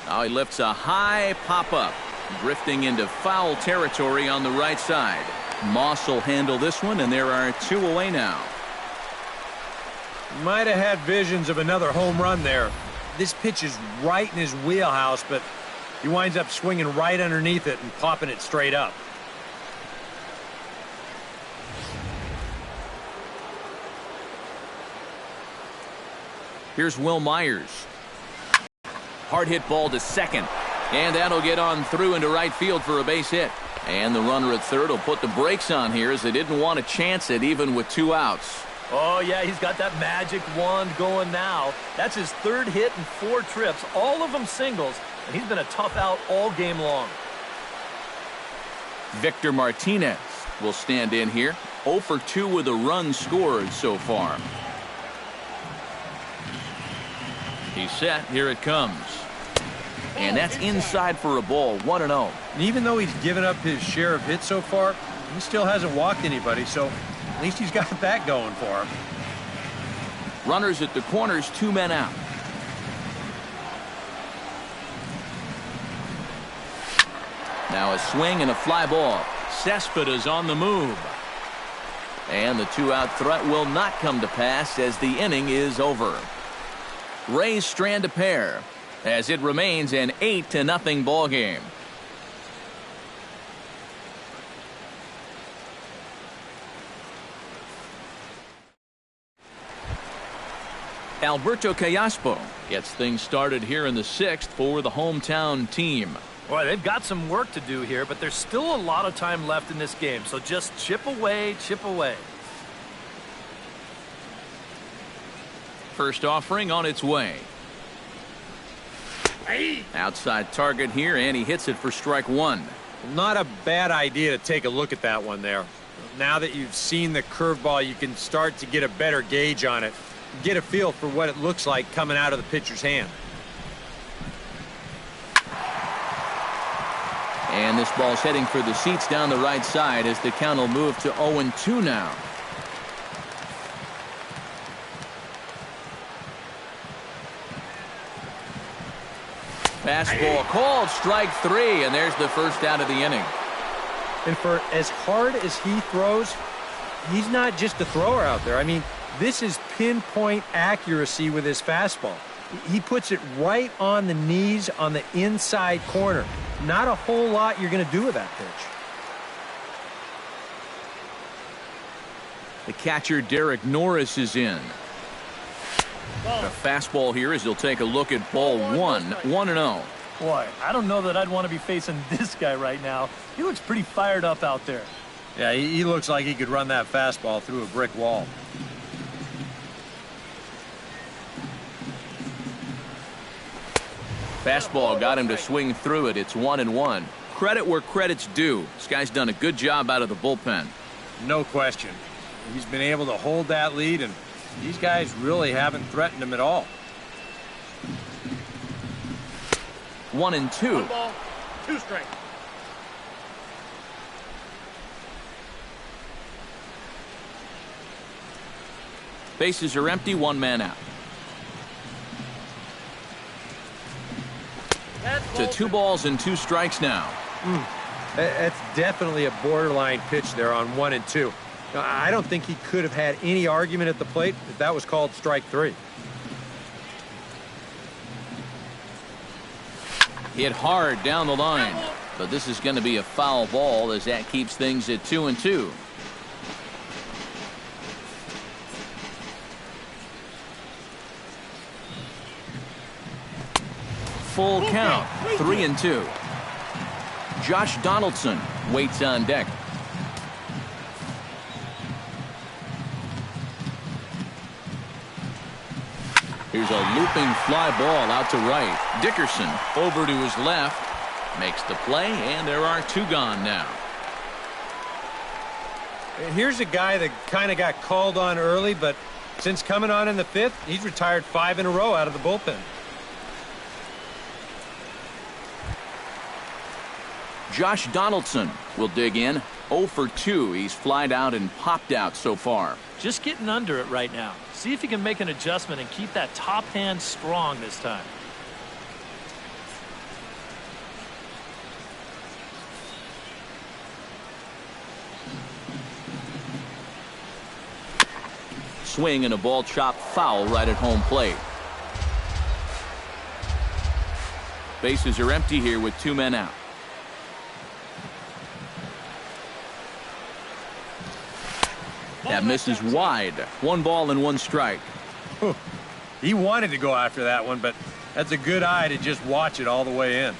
Speaker 1: Now he lifts a high pop-up, drifting into foul territory on the right side. Moss will handle this one, and there are two away now.
Speaker 2: Might have had visions of another home run there. This pitch is right in his wheelhouse, but he winds up swinging right underneath it and popping it straight up.
Speaker 1: Here's Will Myers. Hard hit ball to second. And that'll get on through into right field for a base hit. And the runner at third will put the brakes on here as they didn't want to chance it even with two outs.
Speaker 4: Oh, yeah, he's got that magic wand going now. That's his third hit in 4 trips, all of them singles, and he's been a tough out all game long.
Speaker 1: Victor Martinez will stand in here. 0 for 2 with a run scored so far. He's set. Here it comes. And that's inside for a ball. 1-0.
Speaker 2: And even though he's given up his share of hits so far, he still hasn't walked anybody, so at least he's got that going for him.
Speaker 1: Runners at the corners, 2 men out. Now a swing and a fly ball. Cespedes on the move. And the 2-out threat will not come to pass as the inning is over. Rays strand a pair as it remains an 8-0 ball game. Alberto Callaspo gets things started here in the 6th for the hometown team.
Speaker 4: Boy, they've got some work to do here, but there's still a lot of time left in this game, so just chip away, chip away.
Speaker 1: First offering on its way. Outside target here, and he hits it for strike 1.
Speaker 2: Not a bad idea to take a look at that one there. Now that you've seen the curveball, you can start to get a better gauge on it. Get a feel for what it looks like coming out of the pitcher's hand.
Speaker 1: And this ball's heading for the seats down the right side as the count will move to 0-2 now. Fastball called, strike 3, and there's the first out of the inning.
Speaker 2: And for as hard as he throws, he's not just a thrower out there. I mean, this is pinpoint accuracy with his fastball. He puts it right on the knees on the inside corner. Not a whole lot you're going to do with that pitch.
Speaker 1: The catcher, Derek Norris, is in. A fastball here as he'll take a look at ball 1, 1-0.
Speaker 4: Boy, I don't know that I'd want to be facing this guy right now. He looks pretty fired up out there.
Speaker 2: Yeah, he looks like he could run that fastball through a brick wall.
Speaker 1: Fastball got him to swing through it. It's 1-1. credit where credit's due. This guy's done a good job out of the bullpen.
Speaker 2: No question. He's been able to hold that lead, and these guys really haven't threatened him at all.
Speaker 1: 1-2.
Speaker 3: 1 ball, 2 strikes.
Speaker 1: Bases are empty, 1 man out. To 2 balls and 2 strikes now.
Speaker 2: That's definitely a borderline pitch there on 1 and 2. Now, I don't think he could have had any argument at the plate if that was called strike 3.
Speaker 1: Hit hard down the line. But this is going to be a foul ball as that keeps things at 2-2. Full count, 3-2. Josh Donaldson waits on deck. Here's a looping fly ball out to right. Dickerson over to his left. Makes the play, and there are 2 gone now.
Speaker 2: And here's a guy that kind of got called on early, but since coming on in the 5th, he's retired 5 in a row out of the bullpen.
Speaker 1: Josh Donaldson will dig in. 0 for 2. He's flied out and popped out so far.
Speaker 4: Just getting under it right now. See if he can make an adjustment and keep that top hand strong this time.
Speaker 1: Swing and a ball chopped foul right at home plate. Bases are empty here with 2 men out. That misses wide. 1 ball and 1 strike.
Speaker 2: He wanted to go after that one, but that's a good eye to just watch it all the way in.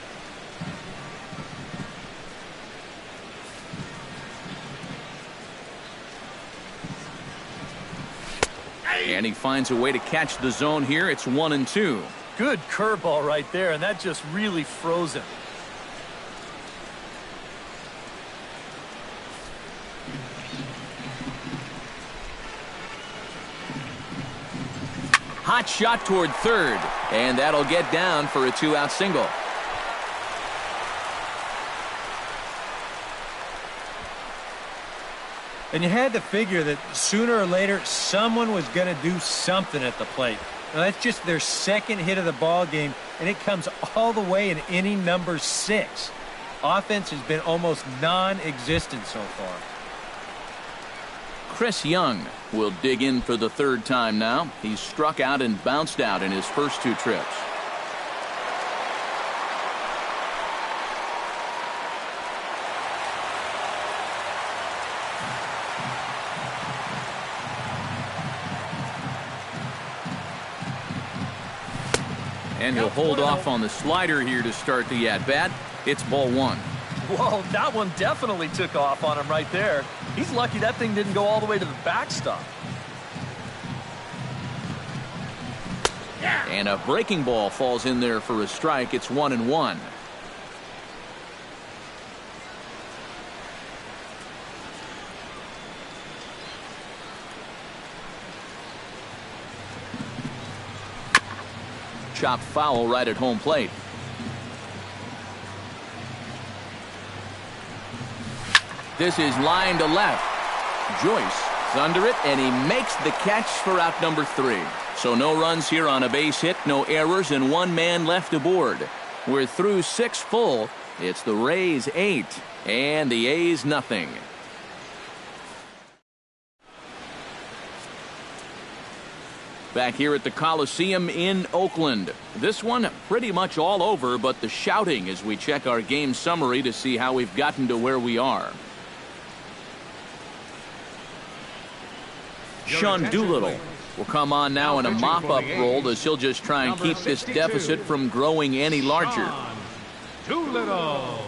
Speaker 1: And he finds a way to catch the zone here. It's 1-2.
Speaker 4: Good curveball right there, and that just really froze him.
Speaker 1: Hot shot toward third, and that'll get down for a 2-out single.
Speaker 5: And you had to figure that sooner or later someone was going to do something at the plate. Now, that's just their 2nd hit of the ball game, and it comes all the way in inning number 6. Offense has been almost non-existent so far.
Speaker 1: Chris Young will dig in for the 3rd time now. He's struck out and bounced out in his first 2 trips. And he'll hold off on the slider here to start the at-bat. It's ball 1.
Speaker 4: Whoa, that one definitely took off on him right there. He's lucky that thing didn't go all the way to the backstop.
Speaker 1: And a breaking ball falls in there for a strike. It's 1-1. Chopped foul right at home plate. This is line to left. Joyce is under it, and he makes the catch for out number 3. So no runs here on a base hit, no errors, and 1 man left aboard. We're through 6 full. It's the Rays 8 and the A's nothing. Back here at the Coliseum in Oakland. This one pretty much all over, but the shouting as we check our game summary to see how we've gotten to where we are. Sean Doolittle will come on now in a mop-up role as he'll just try and keep this deficit from growing any larger.
Speaker 3: Doolittle.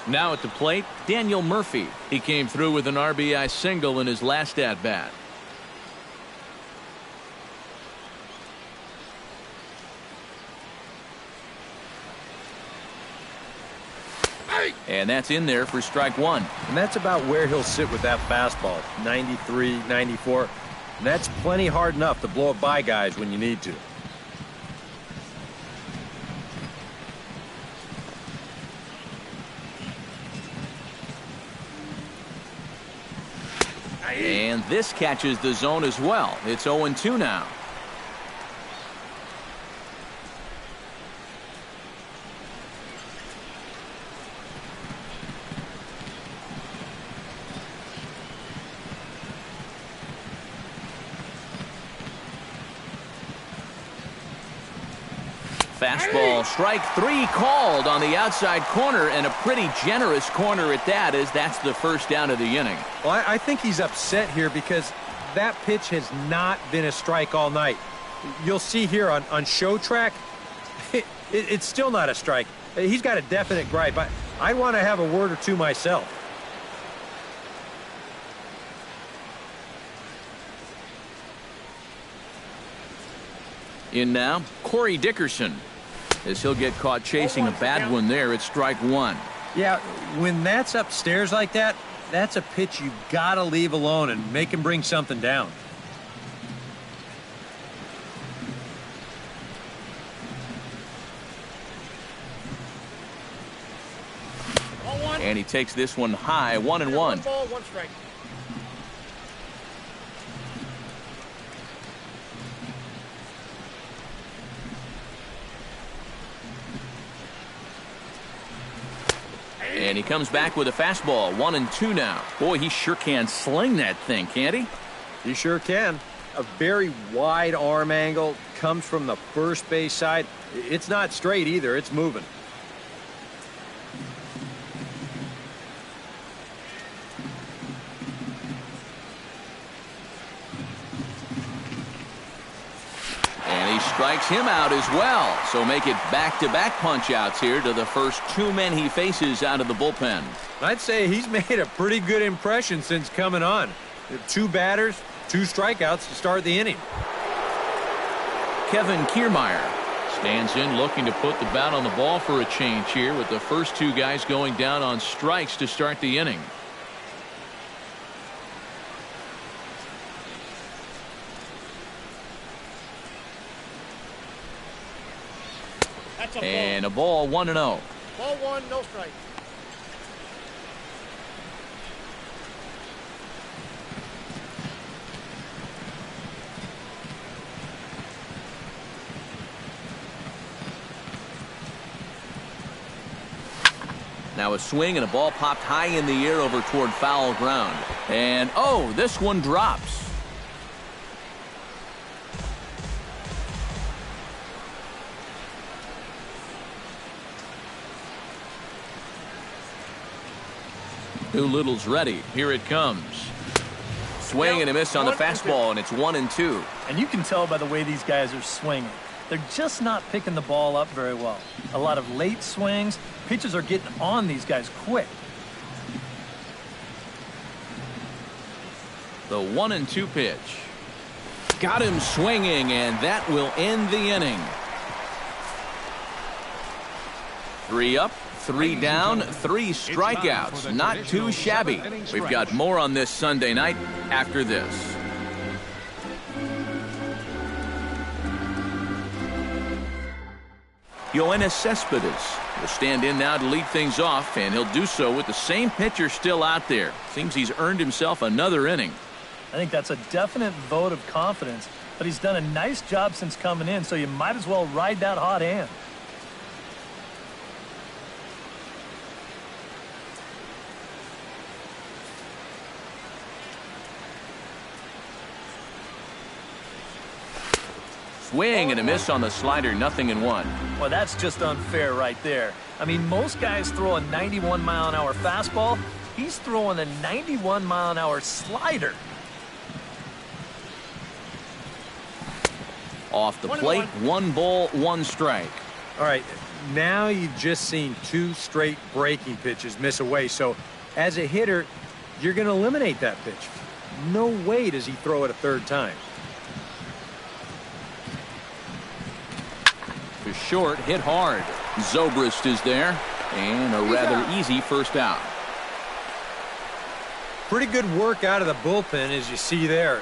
Speaker 1: Now at the plate, Daniel Murphy. He came through with an RBI single in his last at-bat. And that's in there for strike one.
Speaker 2: And that's about where he'll sit with that fastball, 93, 94. And that's plenty hard enough to blow it by guys when you need to.
Speaker 1: And this catches the zone as well. It's 0-2 now. Fastball, strike three called on the outside corner, and a pretty generous corner at that, as that's the first down of the inning.
Speaker 2: Well, I think he's upset here because that pitch has not been a strike all night. You'll see here on show track, it's still not a strike. He's got a definite gripe. I want to have a word or two myself.
Speaker 1: In now, Corey Dickerson, as he'll get caught chasing a bad one there at strike one.
Speaker 2: Yeah, when that's upstairs like that, that's a pitch you got to leave alone and make him bring something down.
Speaker 1: And he takes this one high, 1-1.
Speaker 6: One ball, one strike.
Speaker 1: And he comes back with a fastball, 1-2 now. Boy, he sure can sling that thing, can't he?
Speaker 2: He sure can. A very wide arm angle, comes from the first base side. It's not straight either, it's moving.
Speaker 1: Strikes him out as well. So make it back-to-back punch-outs here to the first two men he faces out of the bullpen.
Speaker 2: I'd say he's made a pretty good impression since coming on. 2 batters, 2 strikeouts to start the inning.
Speaker 1: Kevin Kiermaier stands in looking to put the bat on the ball for a change here, with the first 2 guys going down on strikes to start the inning. And a ball, 1-0.
Speaker 6: Ball one, no strike.
Speaker 1: Now a swing and a ball popped high in the air over toward foul ground. And oh, this one drops. Doolittle's ready. Here it comes. Swing and a miss on the fastball, and it's 1-2.
Speaker 4: And you can tell by the way these guys are swinging. They're just not picking the ball up very well. A lot of late swings. Pitchers are getting on these guys quick.
Speaker 1: The 1-2 pitch. Got him swinging, and that will end the inning. 3 up, 3 down, 3 strikeouts. Not too shabby. We've got more on this Sunday night after this. Yoenis Cespedes will stand in now to lead things off, and he'll do so with the same pitcher still out there. Seems he's earned himself another inning.
Speaker 4: I think that's a definite vote of confidence, but he's done a nice job since coming in, so you might as well ride that hot hand.
Speaker 1: Swing and a miss on the slider, 0-1.
Speaker 4: Well, that's just unfair right there. I mean, most guys throw a 91-mile-an-hour fastball. He's throwing a 91-mile-an-hour slider.
Speaker 1: Off the plate, 1 ball, 1 strike.
Speaker 2: All right, now you've just seen 2 straight breaking pitches miss away. So as a hitter, you're going to eliminate that pitch. No way does he throw it a 3rd time.
Speaker 1: To short, hit hard. Zobrist is there, and a rather easy first out.
Speaker 5: Pretty good work out of the bullpen, as you see there.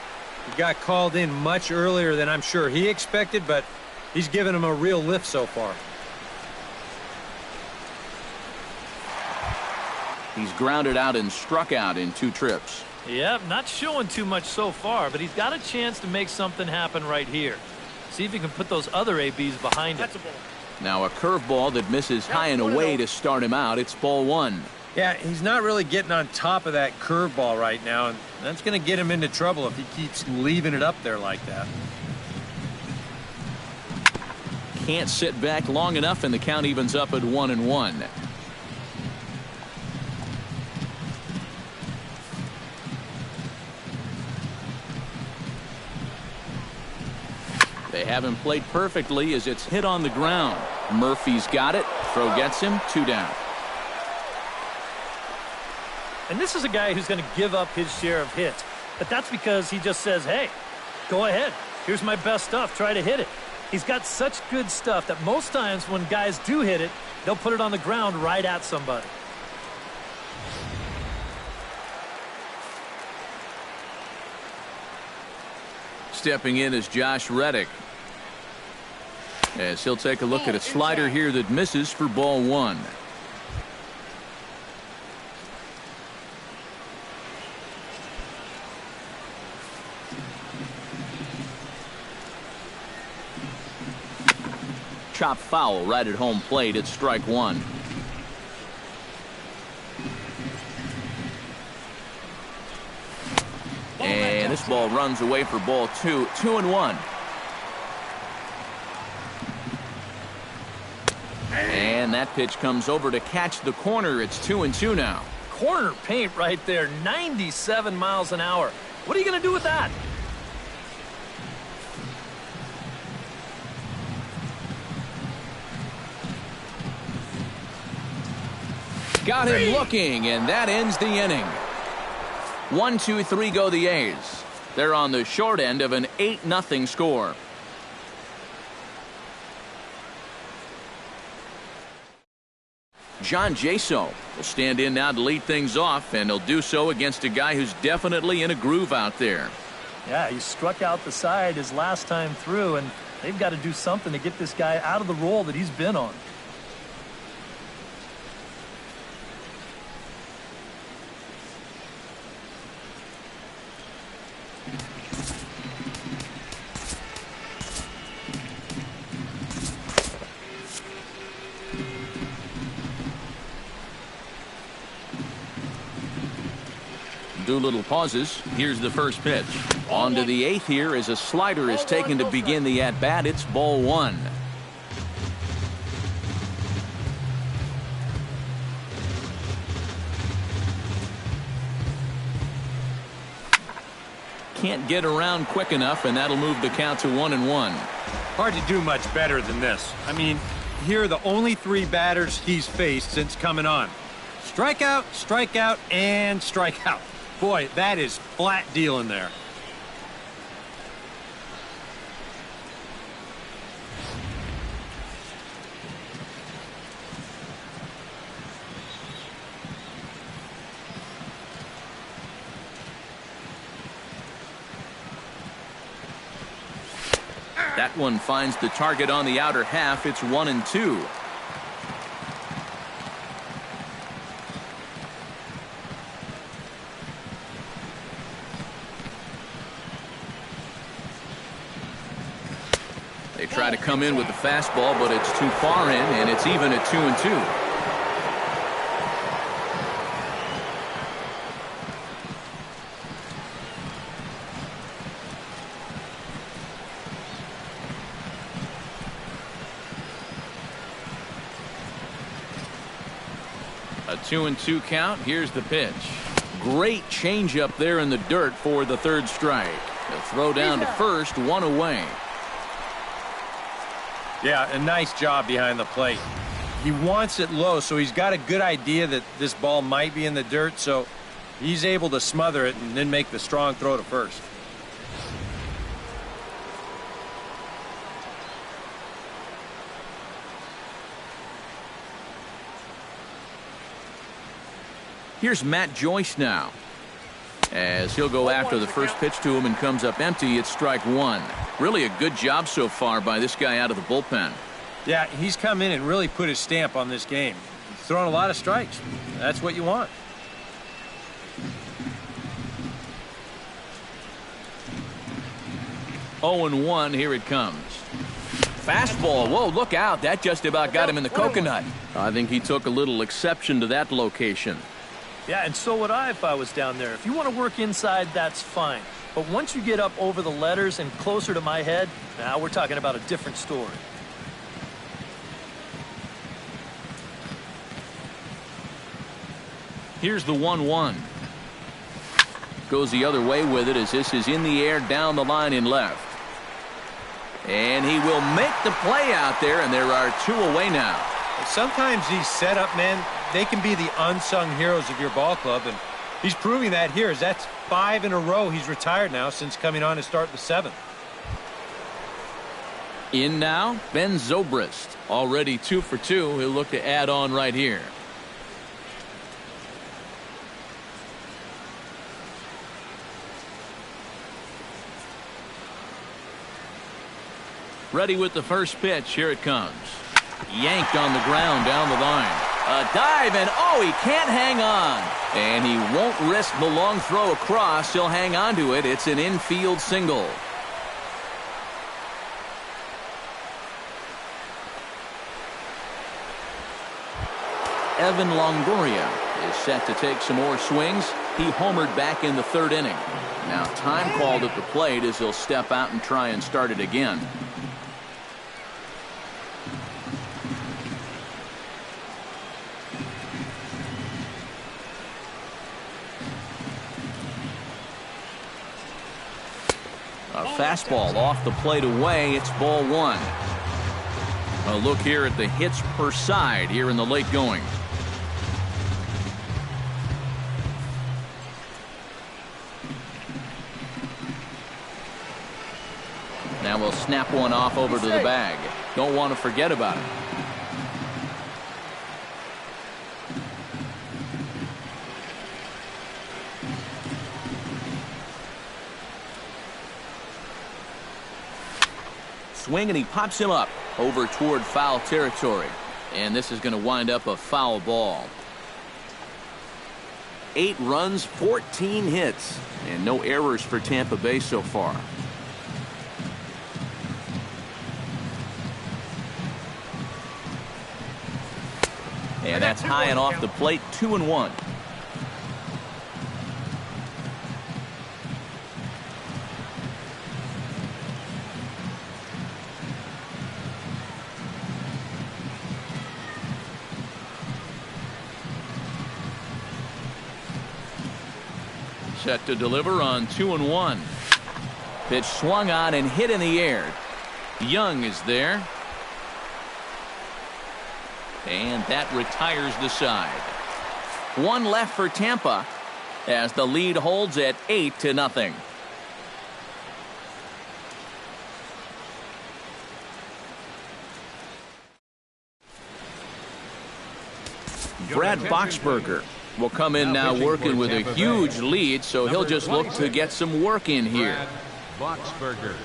Speaker 5: He got called in much earlier than I'm sure he expected, but he's given him a real lift so far.
Speaker 1: He's grounded out and struck out in 2 trips.
Speaker 4: Yep, not showing too much so far, but he's got a chance to make something happen right here. See if he can put those other ABs behind him.
Speaker 1: Now a curveball that misses high and away to start him out. It's ball 1.
Speaker 5: Yeah, he's not really getting on top of that curveball right now, and that's going to get him into trouble if he keeps leaving it up there like that.
Speaker 1: Can't sit back long enough, and the count evens up at 1-1. They haven't played perfectly as it's hit on the ground. Murphy's got it. Throw gets him. 2 down.
Speaker 4: And this is a guy who's going to give up his share of hits. But that's because he just says, hey, go ahead. Here's my best stuff. Try to hit it. He's got such good stuff that most times when guys do hit it, they'll put it on the ground right at somebody.
Speaker 1: Stepping in is Josh Reddick, as he'll take a look at a slider here that misses for ball 1. Chop foul right at home plate. It's strike 1. And this ball runs away for ball 2. 2-1. And that pitch comes over to catch the corner. It's 2-2 now.
Speaker 4: Corner paint right there, 97 miles an hour. What are you going to do with that?
Speaker 1: Got him looking, and that ends the inning. 1-2-3 go the A's. They're on the short end of an 8-0 score. John Jaso will stand in now to lead things off, and he'll do so against a guy who's definitely in a groove out there.
Speaker 4: Yeah, he struck out the side his last time through, and they've got to do something to get this guy out of the role that he's been on.
Speaker 1: Doolittle pauses. Here's the first pitch. On to the 8th here as a slider is taken to begin the at-bat. It's ball 1. Can't get around quick enough, and that'll move the count to 1-1.
Speaker 5: Hard to do much better than this. I mean, here are the only 3 batters he's faced since coming on. Strikeout, strikeout, and strikeout. Boy, that is flat dealing there.
Speaker 1: That one finds the target on the outer half. It's 1-2. They try to come in with the fastball, but it's too far in, and it's even at 2-2. A 2-2 count. Here's the pitch. Great changeup there in the dirt for the 3rd strike. The throw down to first, 1 away.
Speaker 5: Yeah, a nice job behind the plate. He wants it low, so he's got a good idea that this ball might be in the dirt, so he's able to smother it and then make the strong throw to first.
Speaker 1: Here's Matt Joyce now, as he'll go after the first pitch to him and comes up empty. It's strike one. Really a good job so far by this guy out of the bullpen.
Speaker 5: Yeah, he's come in and really put his stamp on this game. He's thrown a lot of strikes. That's what you want.
Speaker 1: Oh and 1, here it comes. Fastball. Whoa, look out. That just about got him in the coconut. I think he took a little exception to that location.
Speaker 4: Yeah, and so would I if I was down there. If you want to work inside, that's fine. But once you get up over the letters and closer to my head, now we're talking about a different story.
Speaker 1: Here's the 1-1. Goes the other way with it as this is in the air down the line in left. And he will make the play out there, and there are 2 away now.
Speaker 5: Sometimes these setup men, they can be the unsung heroes of your ball club, and he's proving that here, as that's 5 in a row he's retired now since coming on to start the 7th.
Speaker 1: In now, Ben Zobrist. Already 2 for 2. He'll look to add on right here. Ready with the first pitch. Here it comes. Yanked on the ground down the line. A dive, and oh, he can't hang on. And he won't risk the long throw across. He'll hang on to it. It's an infield single. Evan Longoria is set to take some more swings. He homered back in the 3rd inning. Now time called at the plate as he'll step out and try and start it again. A fastball off the plate away. It's ball 1. A look here at the hits per side here in the late goings. Now we'll snap one off over to the bag. Don't want to forget about it. Swing, and he pops him up over toward foul territory. And this is going to wind up a foul ball. 8 runs, 14 hits, and no errors for Tampa Bay so far. And that's high and off the plate. 2-1. Set to deliver on 2-1. Pitch swung on and hit in the air. Young is there. And that retires the side. 1 left for Tampa as the lead holds at 8-0. Brad Boxberger will come in now working with a huge lead, so he'll just look to get some work in here.
Speaker 3: Boxberger.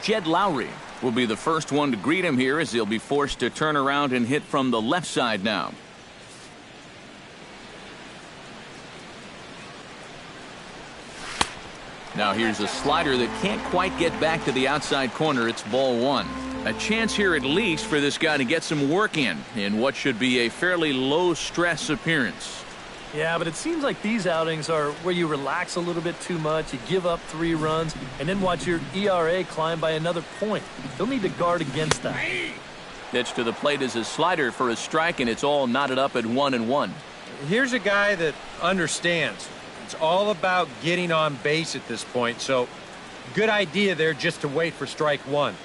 Speaker 1: Jed Lowry will be the first one to greet him here as he'll be forced to turn around and hit from the left side now. Now here's a slider that can't quite get back to the outside corner. It's ball one. A chance here at least for this guy to get some work in what should be a fairly low-stress appearance.
Speaker 4: Yeah, but it seems like these outings are where you relax a little bit too much, you give up 3 runs, and then watch your ERA climb by another point. They'll need to guard against that.
Speaker 1: Pitch to the plate is a slider for a strike, and it's all knotted up at 1-1.
Speaker 5: Here's a guy that understands. It's all about getting on base at this point, so good idea there just to wait for strike one.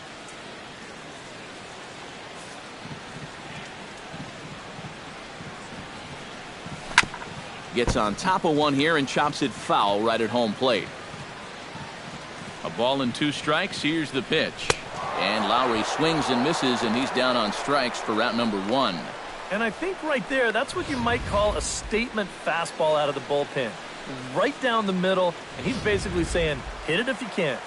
Speaker 1: Gets on top of one here and chops it foul right at home plate. A ball and 2 strikes. Here's the pitch. And Lowry swings and misses, and he's down on strikes for route number 1.
Speaker 4: And I think right there, that's what you might call a statement fastball out of the bullpen. Right down the middle, and he's basically saying, hit it if you can.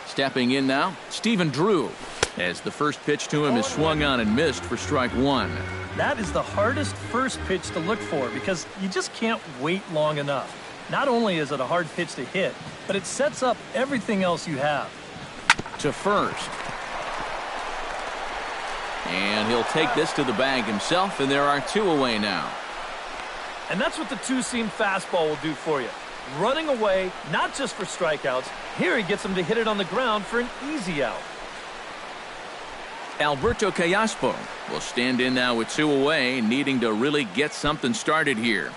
Speaker 1: Stepping in now, Stephen Drew, as the first pitch to him is swung on and missed for strike 1.
Speaker 4: That is the hardest first pitch to look for because you just can't wait long enough. Not only is it a hard pitch to hit, but it sets up everything else you have.
Speaker 1: To first. And he'll take this to the bag himself, and there are 2 away now.
Speaker 4: And that's what the 2-seam fastball will do for you. Running away, not just for strikeouts. Here he gets him to hit it on the ground for an easy out.
Speaker 1: Alberto Callaspo will stand in now with 2 away, needing to really get something started here.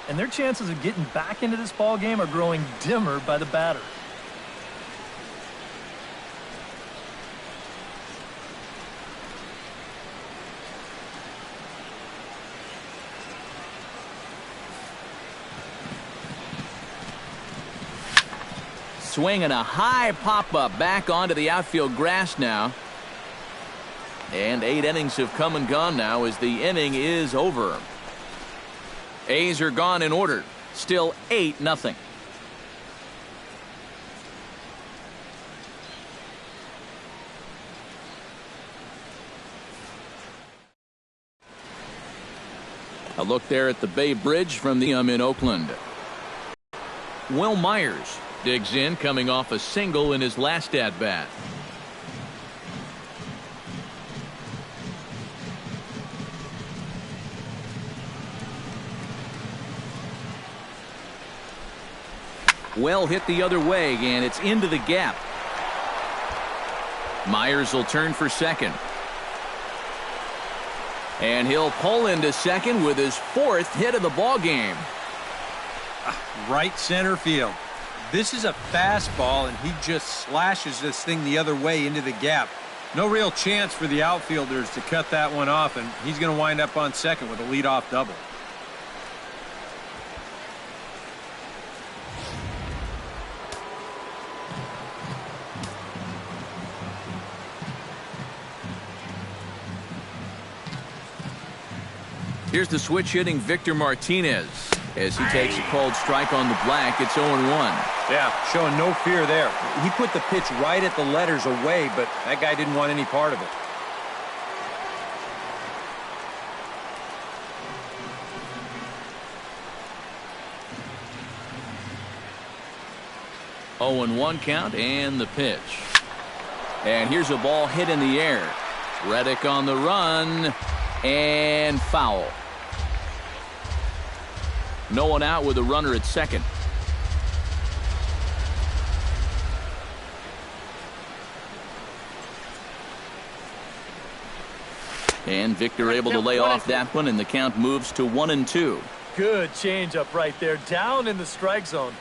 Speaker 4: And their chances of getting back into this ball game are growing dimmer by the batter.
Speaker 1: Swinging a high pop-up back onto the outfield grass now. And 8 innings have come and gone now as the inning is over. A's are gone in order. Still 8-0. A look there at the Bay Bridge from the in Oakland. Will Myers digs in, coming off a single in his last at-bat. Well hit the other way, and it's into the gap. Myers will turn for second. And he'll pull into second with his 4th hit of the ball game.
Speaker 5: Right center field. This is a fastball, and he just slashes this thing the other way into the gap. No real chance for the outfielders to cut that one off, and he's going to wind up on second with a leadoff double.
Speaker 1: Here's the switch-hitting Victor Martinez. As he takes a called strike on the black, it's 0-1.
Speaker 5: Yeah, showing no fear there. He put the pitch right at the letters away, but that guy didn't want any part of it.
Speaker 1: Oh, 0-1 count and the pitch. And here's a ball hit in the air. Reddick on the run and foul. No one out with a runner at second. And Victor able to lay off that one, and the count moves to 1-2.
Speaker 4: Good changeup right there, down in the strike zone.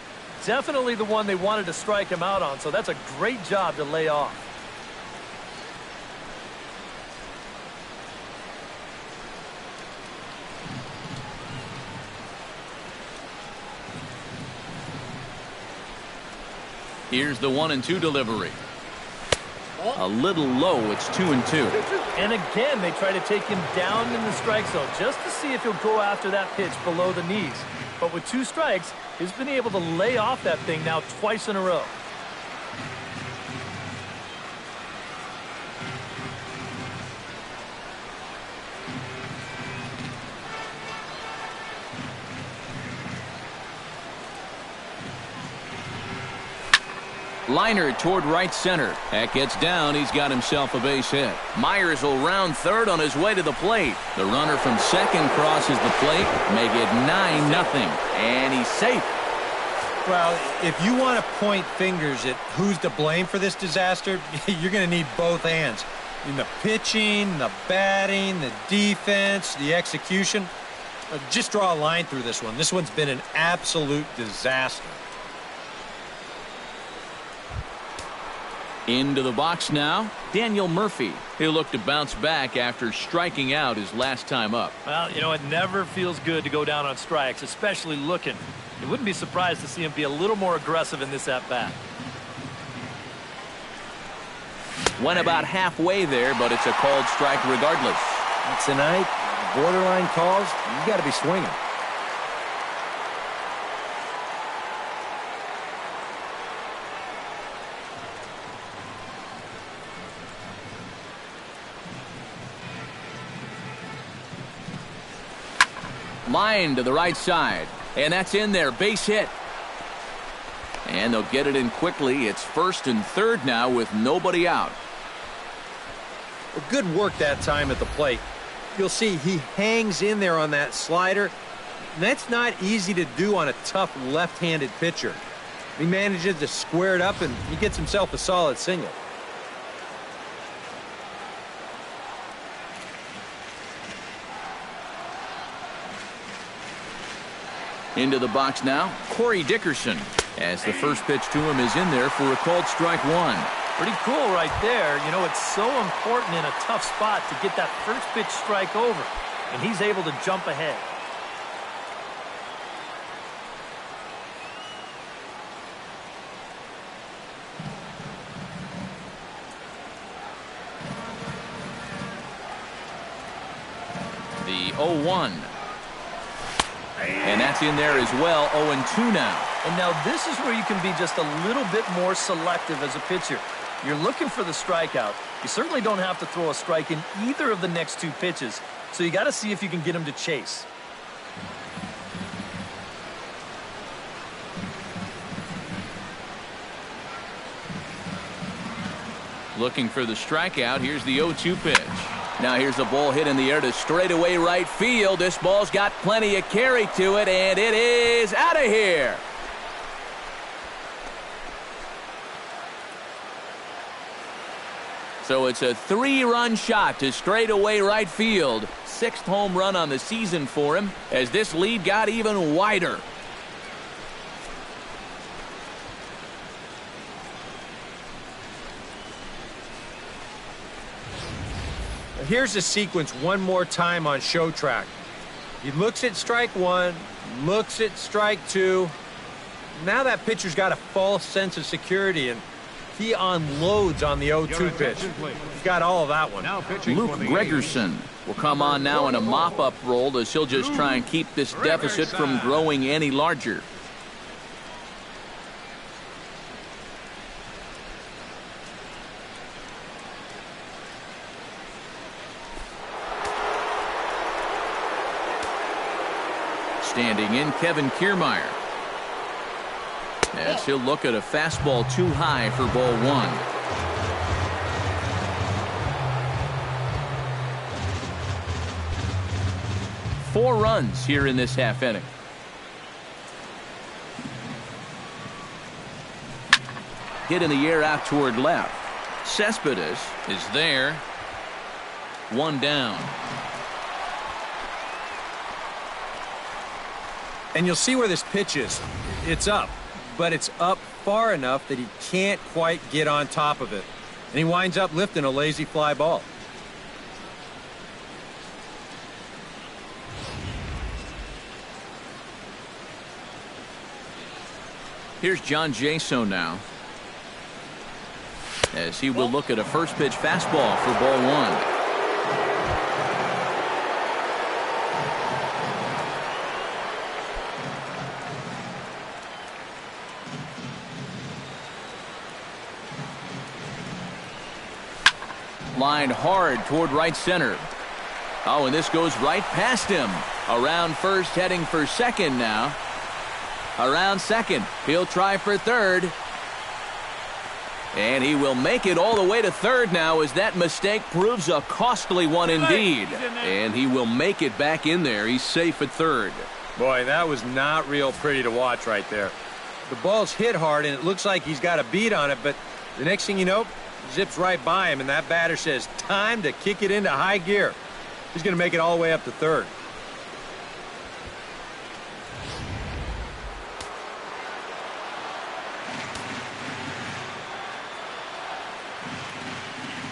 Speaker 4: Definitely the one they wanted to strike him out on, so that's a great job to lay off.
Speaker 1: Here's the 1-2 delivery. A little low. It's 2-2.
Speaker 4: And again, they try to take him down in the strike zone just to see if he'll go after that pitch below the knees. But with 2 strikes, he's been able to lay off that thing now twice in a row.
Speaker 1: Liner toward right center. That gets down. He's got himself a base hit. Myers will round third on his way to the plate. The runner from second crosses the plate. Make it 9-0. And he's safe.
Speaker 5: Well, if you want to point fingers at who's to blame for this disaster, you're going to need both hands. I mean, the pitching, the batting, the defense, the execution. Just draw a line through this one. This one's been an absolute disaster.
Speaker 1: Into the box now, Daniel Murphy. He'll look to bounce back after striking out his last time up.
Speaker 4: Well, you know, it never feels good to go down on strikes, especially looking. You wouldn't be surprised to see him be a little more aggressive in this at-bat.
Speaker 1: Went about halfway there, but it's a called strike regardless.
Speaker 2: Tonight, borderline calls, you got to be swinging.
Speaker 1: Line to the right side. And that's in there. Base hit. And they'll get it in quickly. It's first and third now with nobody out.
Speaker 5: Well, good work that time at the plate. You'll see he hangs in there on that slider. And that's not easy to do on a tough left-handed pitcher. He manages to square it up, and he gets himself a solid single.
Speaker 1: Into the box now, Corey Dickerson, as the first pitch to him is in there for a called strike one.
Speaker 4: Pretty cool right there. You know, it's so important in a tough spot to get that first pitch strike over, and he's able to jump ahead.
Speaker 1: The 0-1. And that's in there as well. 0-2 now.
Speaker 4: And now this is where you can be just a little bit more selective as a pitcher. You're looking for the strikeout. You certainly don't have to throw a strike in either of the next two pitches, so you got to see if you can get him to chase.
Speaker 1: Looking for the strikeout. Here's the 0-2 pitch. Now here's a ball hit in the air to straightaway right field. This ball's got plenty of carry to it, and it is out of here. So it's a 3-run shot to straightaway right field. 6th home run on the season for him as this lead got even wider.
Speaker 5: Here's the sequence one more time on show track. He looks at strike one, looks at strike two. Now that pitcher's got a false sense of security, and he unloads on the 0-2 pitch. He's got all of that one.
Speaker 1: Luke Gregerson will come on now in a mop-up role as he'll just try and keep this deficit from growing any larger. Standing in, Kevin Kiermaier. As he'll look at a fastball too high for ball one. Four runs here in this half inning. Hit in the air out toward left. Cespedes is there. One down.
Speaker 5: And you'll see where this pitch is. It's up, but it's up far enough that he can't quite get on top of it. And he winds up lifting a lazy fly ball.
Speaker 1: Here's John Jaso now, as he will look at a first pitch fastball for ball one. Lined hard toward right center. Oh, and this goes right past him. Around first, heading for second now. Around second. He'll try for third. And he will make it all the way to third now as that mistake proves a costly one indeed. And he will make it back in there. He's safe at third.
Speaker 5: Boy, that was not real pretty to watch right there. The ball's hit hard, and it looks like he's got a beat on it, but the next thing you know, zips right by him, and that batter says, time to kick it into high gear. He's going to make it all the way up to third.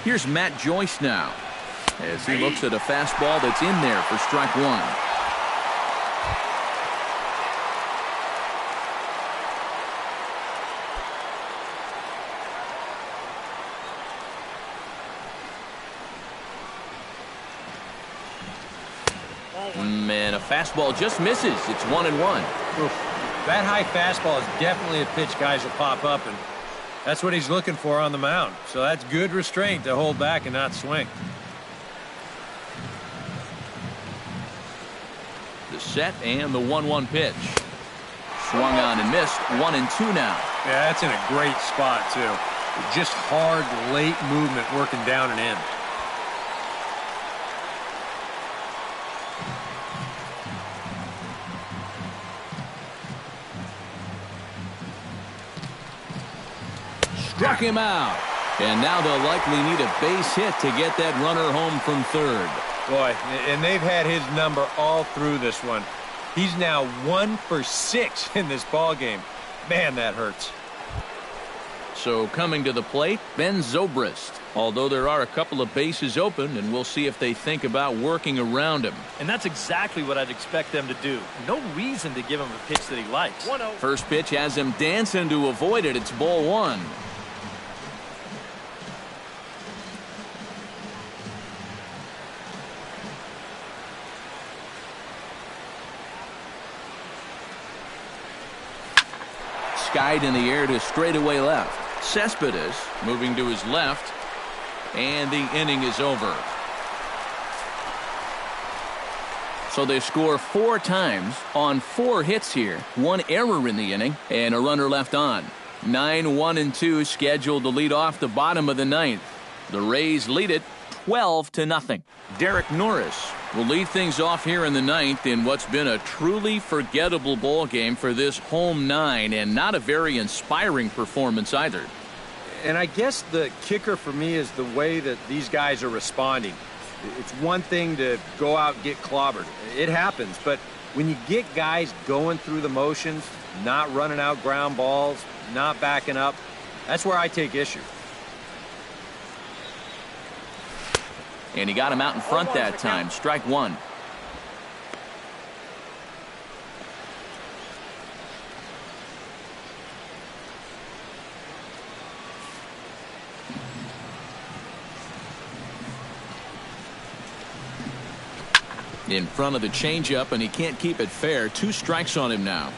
Speaker 1: Here's Matt Joyce now as he looks at a fastball that's in there for strike one. Man, a fastball just misses. It's 1-1.
Speaker 5: Oof. That high fastball is definitely a pitch guys will pop up, and that's what he's looking for on the mound. So that's good restraint to hold back and not swing.
Speaker 1: The set and the 1-1 pitch. Swung on and missed. 1-2 now.
Speaker 5: Yeah, that's in a great spot, too. Just hard, late movement working down and in.
Speaker 1: Struck him out. And now they'll likely need a base hit to get that runner home from third.
Speaker 5: Boy, and they've had his number all through this one. He's now 1 for 6 in this ball game. Man, that hurts.
Speaker 1: So coming to the plate, Ben Zobrist. Although there are a couple of bases open, and we'll see if they think about working around him.
Speaker 4: And that's exactly what I'd expect them to do. No reason to give him a pitch that he likes.
Speaker 6: 1-0.
Speaker 1: First pitch has him dancing to avoid it. It's ball one. Skied in the air to straightaway left. Cespedes moving to his left, and the inning is over. So they score 4 times on 4 hits here. 1 error in the inning, and a runner left on. 9-1-2 scheduled to lead off the bottom of the 9th. The Rays lead it 12-0. Derek Norris will lead things off here in the 9th in what's been a truly forgettable ball game for this home 9, and not a very inspiring performance either.
Speaker 5: And I guess the kicker for me is the way that these guys are responding. It's one thing to go out and get clobbered. It happens, but when you get guys going through the motions, not running out ground balls, not backing up, that's where I take issue.
Speaker 1: And he got him out in front that time. Strike one. In front of the changeup, and he can't keep it fair. 2 strikes on him now.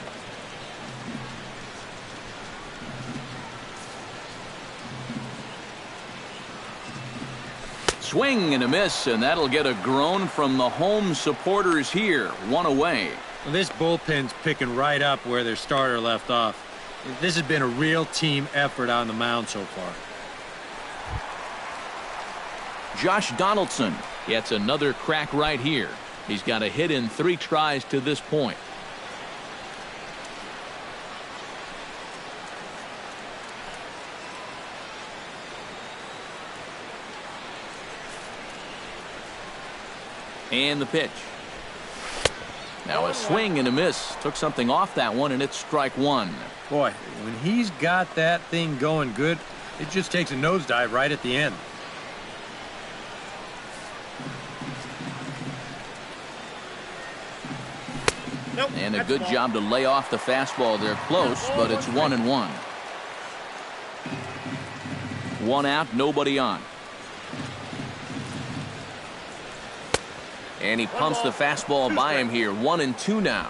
Speaker 1: Swing and a miss, and that'll get a groan from the home supporters here. 1 away.
Speaker 5: Well, this bullpen's picking right up where their starter left off. This has been a real team effort on the mound so far.
Speaker 1: Josh Donaldson gets another crack right here. He's got a hit in 3 tries to this point. And the pitch. Now a swing and a miss. Took something off that one, and it's strike one.
Speaker 5: Boy, when he's got that thing going good, it just takes a nosedive right at the end.
Speaker 6: Nope,
Speaker 1: And a
Speaker 6: that's
Speaker 1: good
Speaker 6: ball.
Speaker 1: job to lay off the fastball. They're close, but it's 1-1. 1 out, nobody on. And he pumps the fastball by him here. 1-2 now.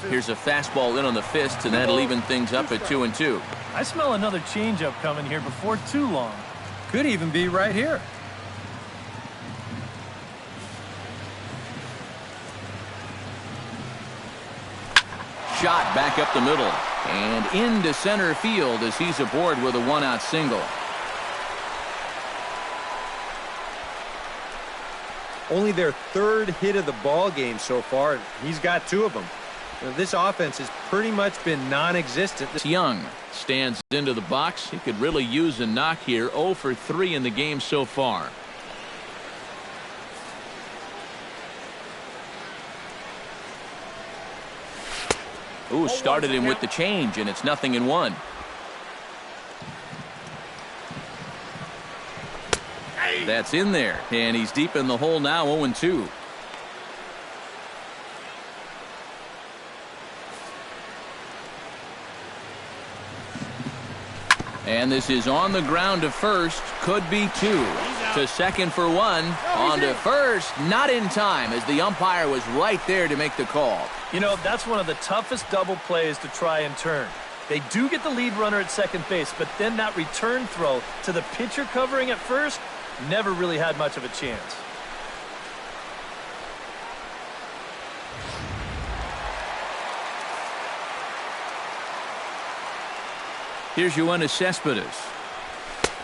Speaker 1: Here's a fastball in on the fist, and that'll even things up at 2-2.
Speaker 4: I smell another changeup coming here before too long.
Speaker 5: Could even be right here.
Speaker 1: Shot back up the middle and into center field as he's aboard with a one-out single.
Speaker 5: Only their third hit of the ball game so far, and he's got 2 of them. This offense has pretty much been non-existent.
Speaker 1: Young stands into the box. He could really use a knock here. 0 for 3 in the game so far. Ooh, started him with the change, and it's 0-1. That's in there, and he's deep in the hole now, 0-2. And this is on the ground to first. Could be 2. To second for 1. On to first. Not in time, as the umpire was right there to make the call.
Speaker 4: You know, that's one of the toughest double plays to try and turn. They do get the lead runner at second base, but then that return throw to the pitcher covering at first never really had much of a chance.
Speaker 1: Here's Yoenis Cespedes.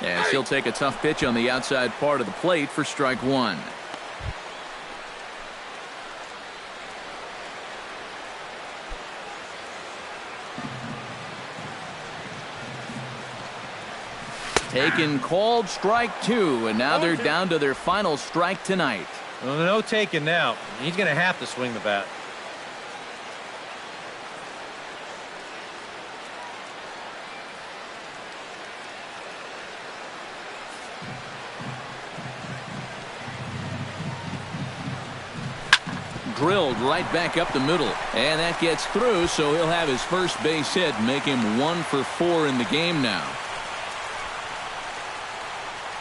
Speaker 1: As he'll take a tough pitch on the outside part of the plate for strike 1. Taken, called strike 2, and now they're down to their final strike tonight.
Speaker 5: Well, no taking now. He's going to have to swing the bat.
Speaker 1: Drilled right back up the middle, and that gets through, so he'll have his first base hit, make him 1 for 4 in the game now.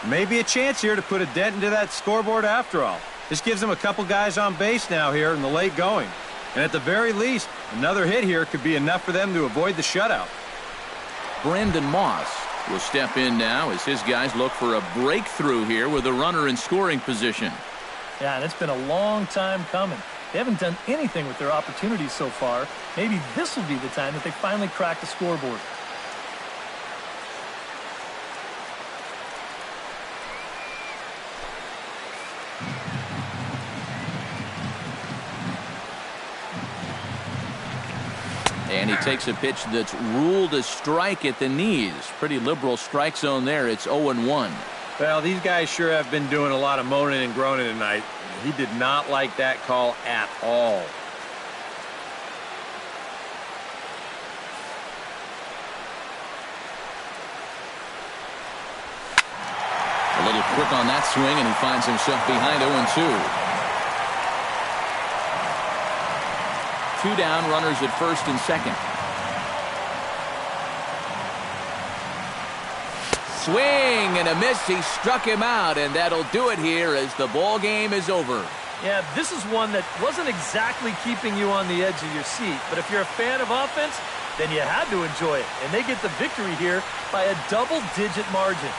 Speaker 5: Maybe a chance here to put a dent into that scoreboard after all. This gives them a couple guys on base now here in the late going. And at the very least, another hit here could be enough for them to avoid the shutout.
Speaker 1: Brandon Moss will step in now as his guys look for a breakthrough here with a runner in scoring position.
Speaker 4: Yeah, and it's been a long time coming. They haven't done anything with their opportunities so far. Maybe this will be the time that they finally crack the scoreboard.
Speaker 1: And he takes a pitch that's ruled a strike at the knees. Pretty liberal strike zone there. It's 0-1.
Speaker 5: Well, these guys sure have been doing a lot of moaning and groaning tonight. He did not like that call at all.
Speaker 1: A little quick on that swing, and he finds himself behind 0-2. 2 down, runners at first and second. Swing and a miss. He struck him out, and that'll do it here as the ball game is over.
Speaker 4: Yeah, this is one that wasn't exactly keeping you on the edge of your seat, but if you're a fan of offense, then you had to enjoy it, and they get the victory here by a double-digit margin.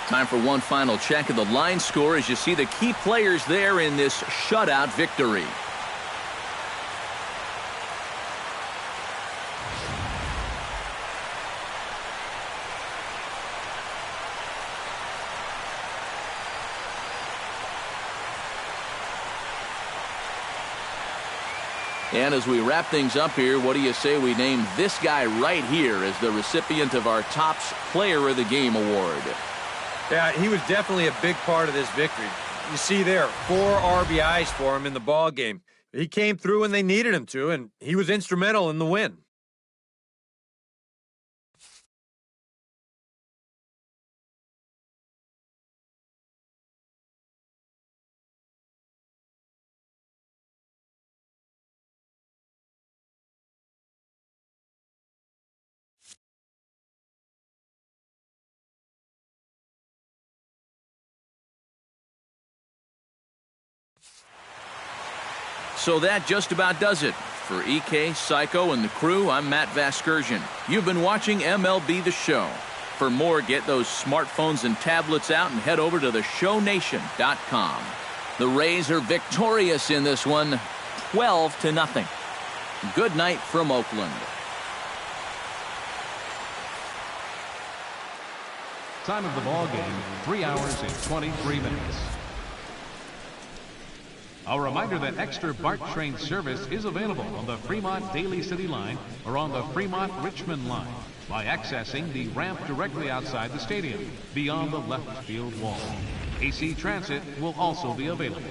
Speaker 1: Time for one final check of the line score as you see the key players there in this shutout victory. And as we wrap things up here, what do you say we name this guy right here as the recipient of our Topps Player of the Game award?
Speaker 5: Yeah, he was definitely a big part of this victory.
Speaker 2: You see there, 4 RBIs for him in the ball game. He came through when they needed him to, and he was instrumental in the win.
Speaker 1: So that just about does it. For EK, Psycho, and the crew, I'm Matt Vasgersian. You've been watching MLB The Show. For more, get those smartphones and tablets out and head over to theshownation.com. The Rays are victorious in this one, 12-0. Good night from Oakland.
Speaker 3: Time of the ball game, 3 hours and 23 minutes. A reminder that extra BART train service is available on the Fremont Daly City line or on the Fremont Richmond line by accessing the ramp directly outside the stadium beyond the left field wall. AC Transit will also be available.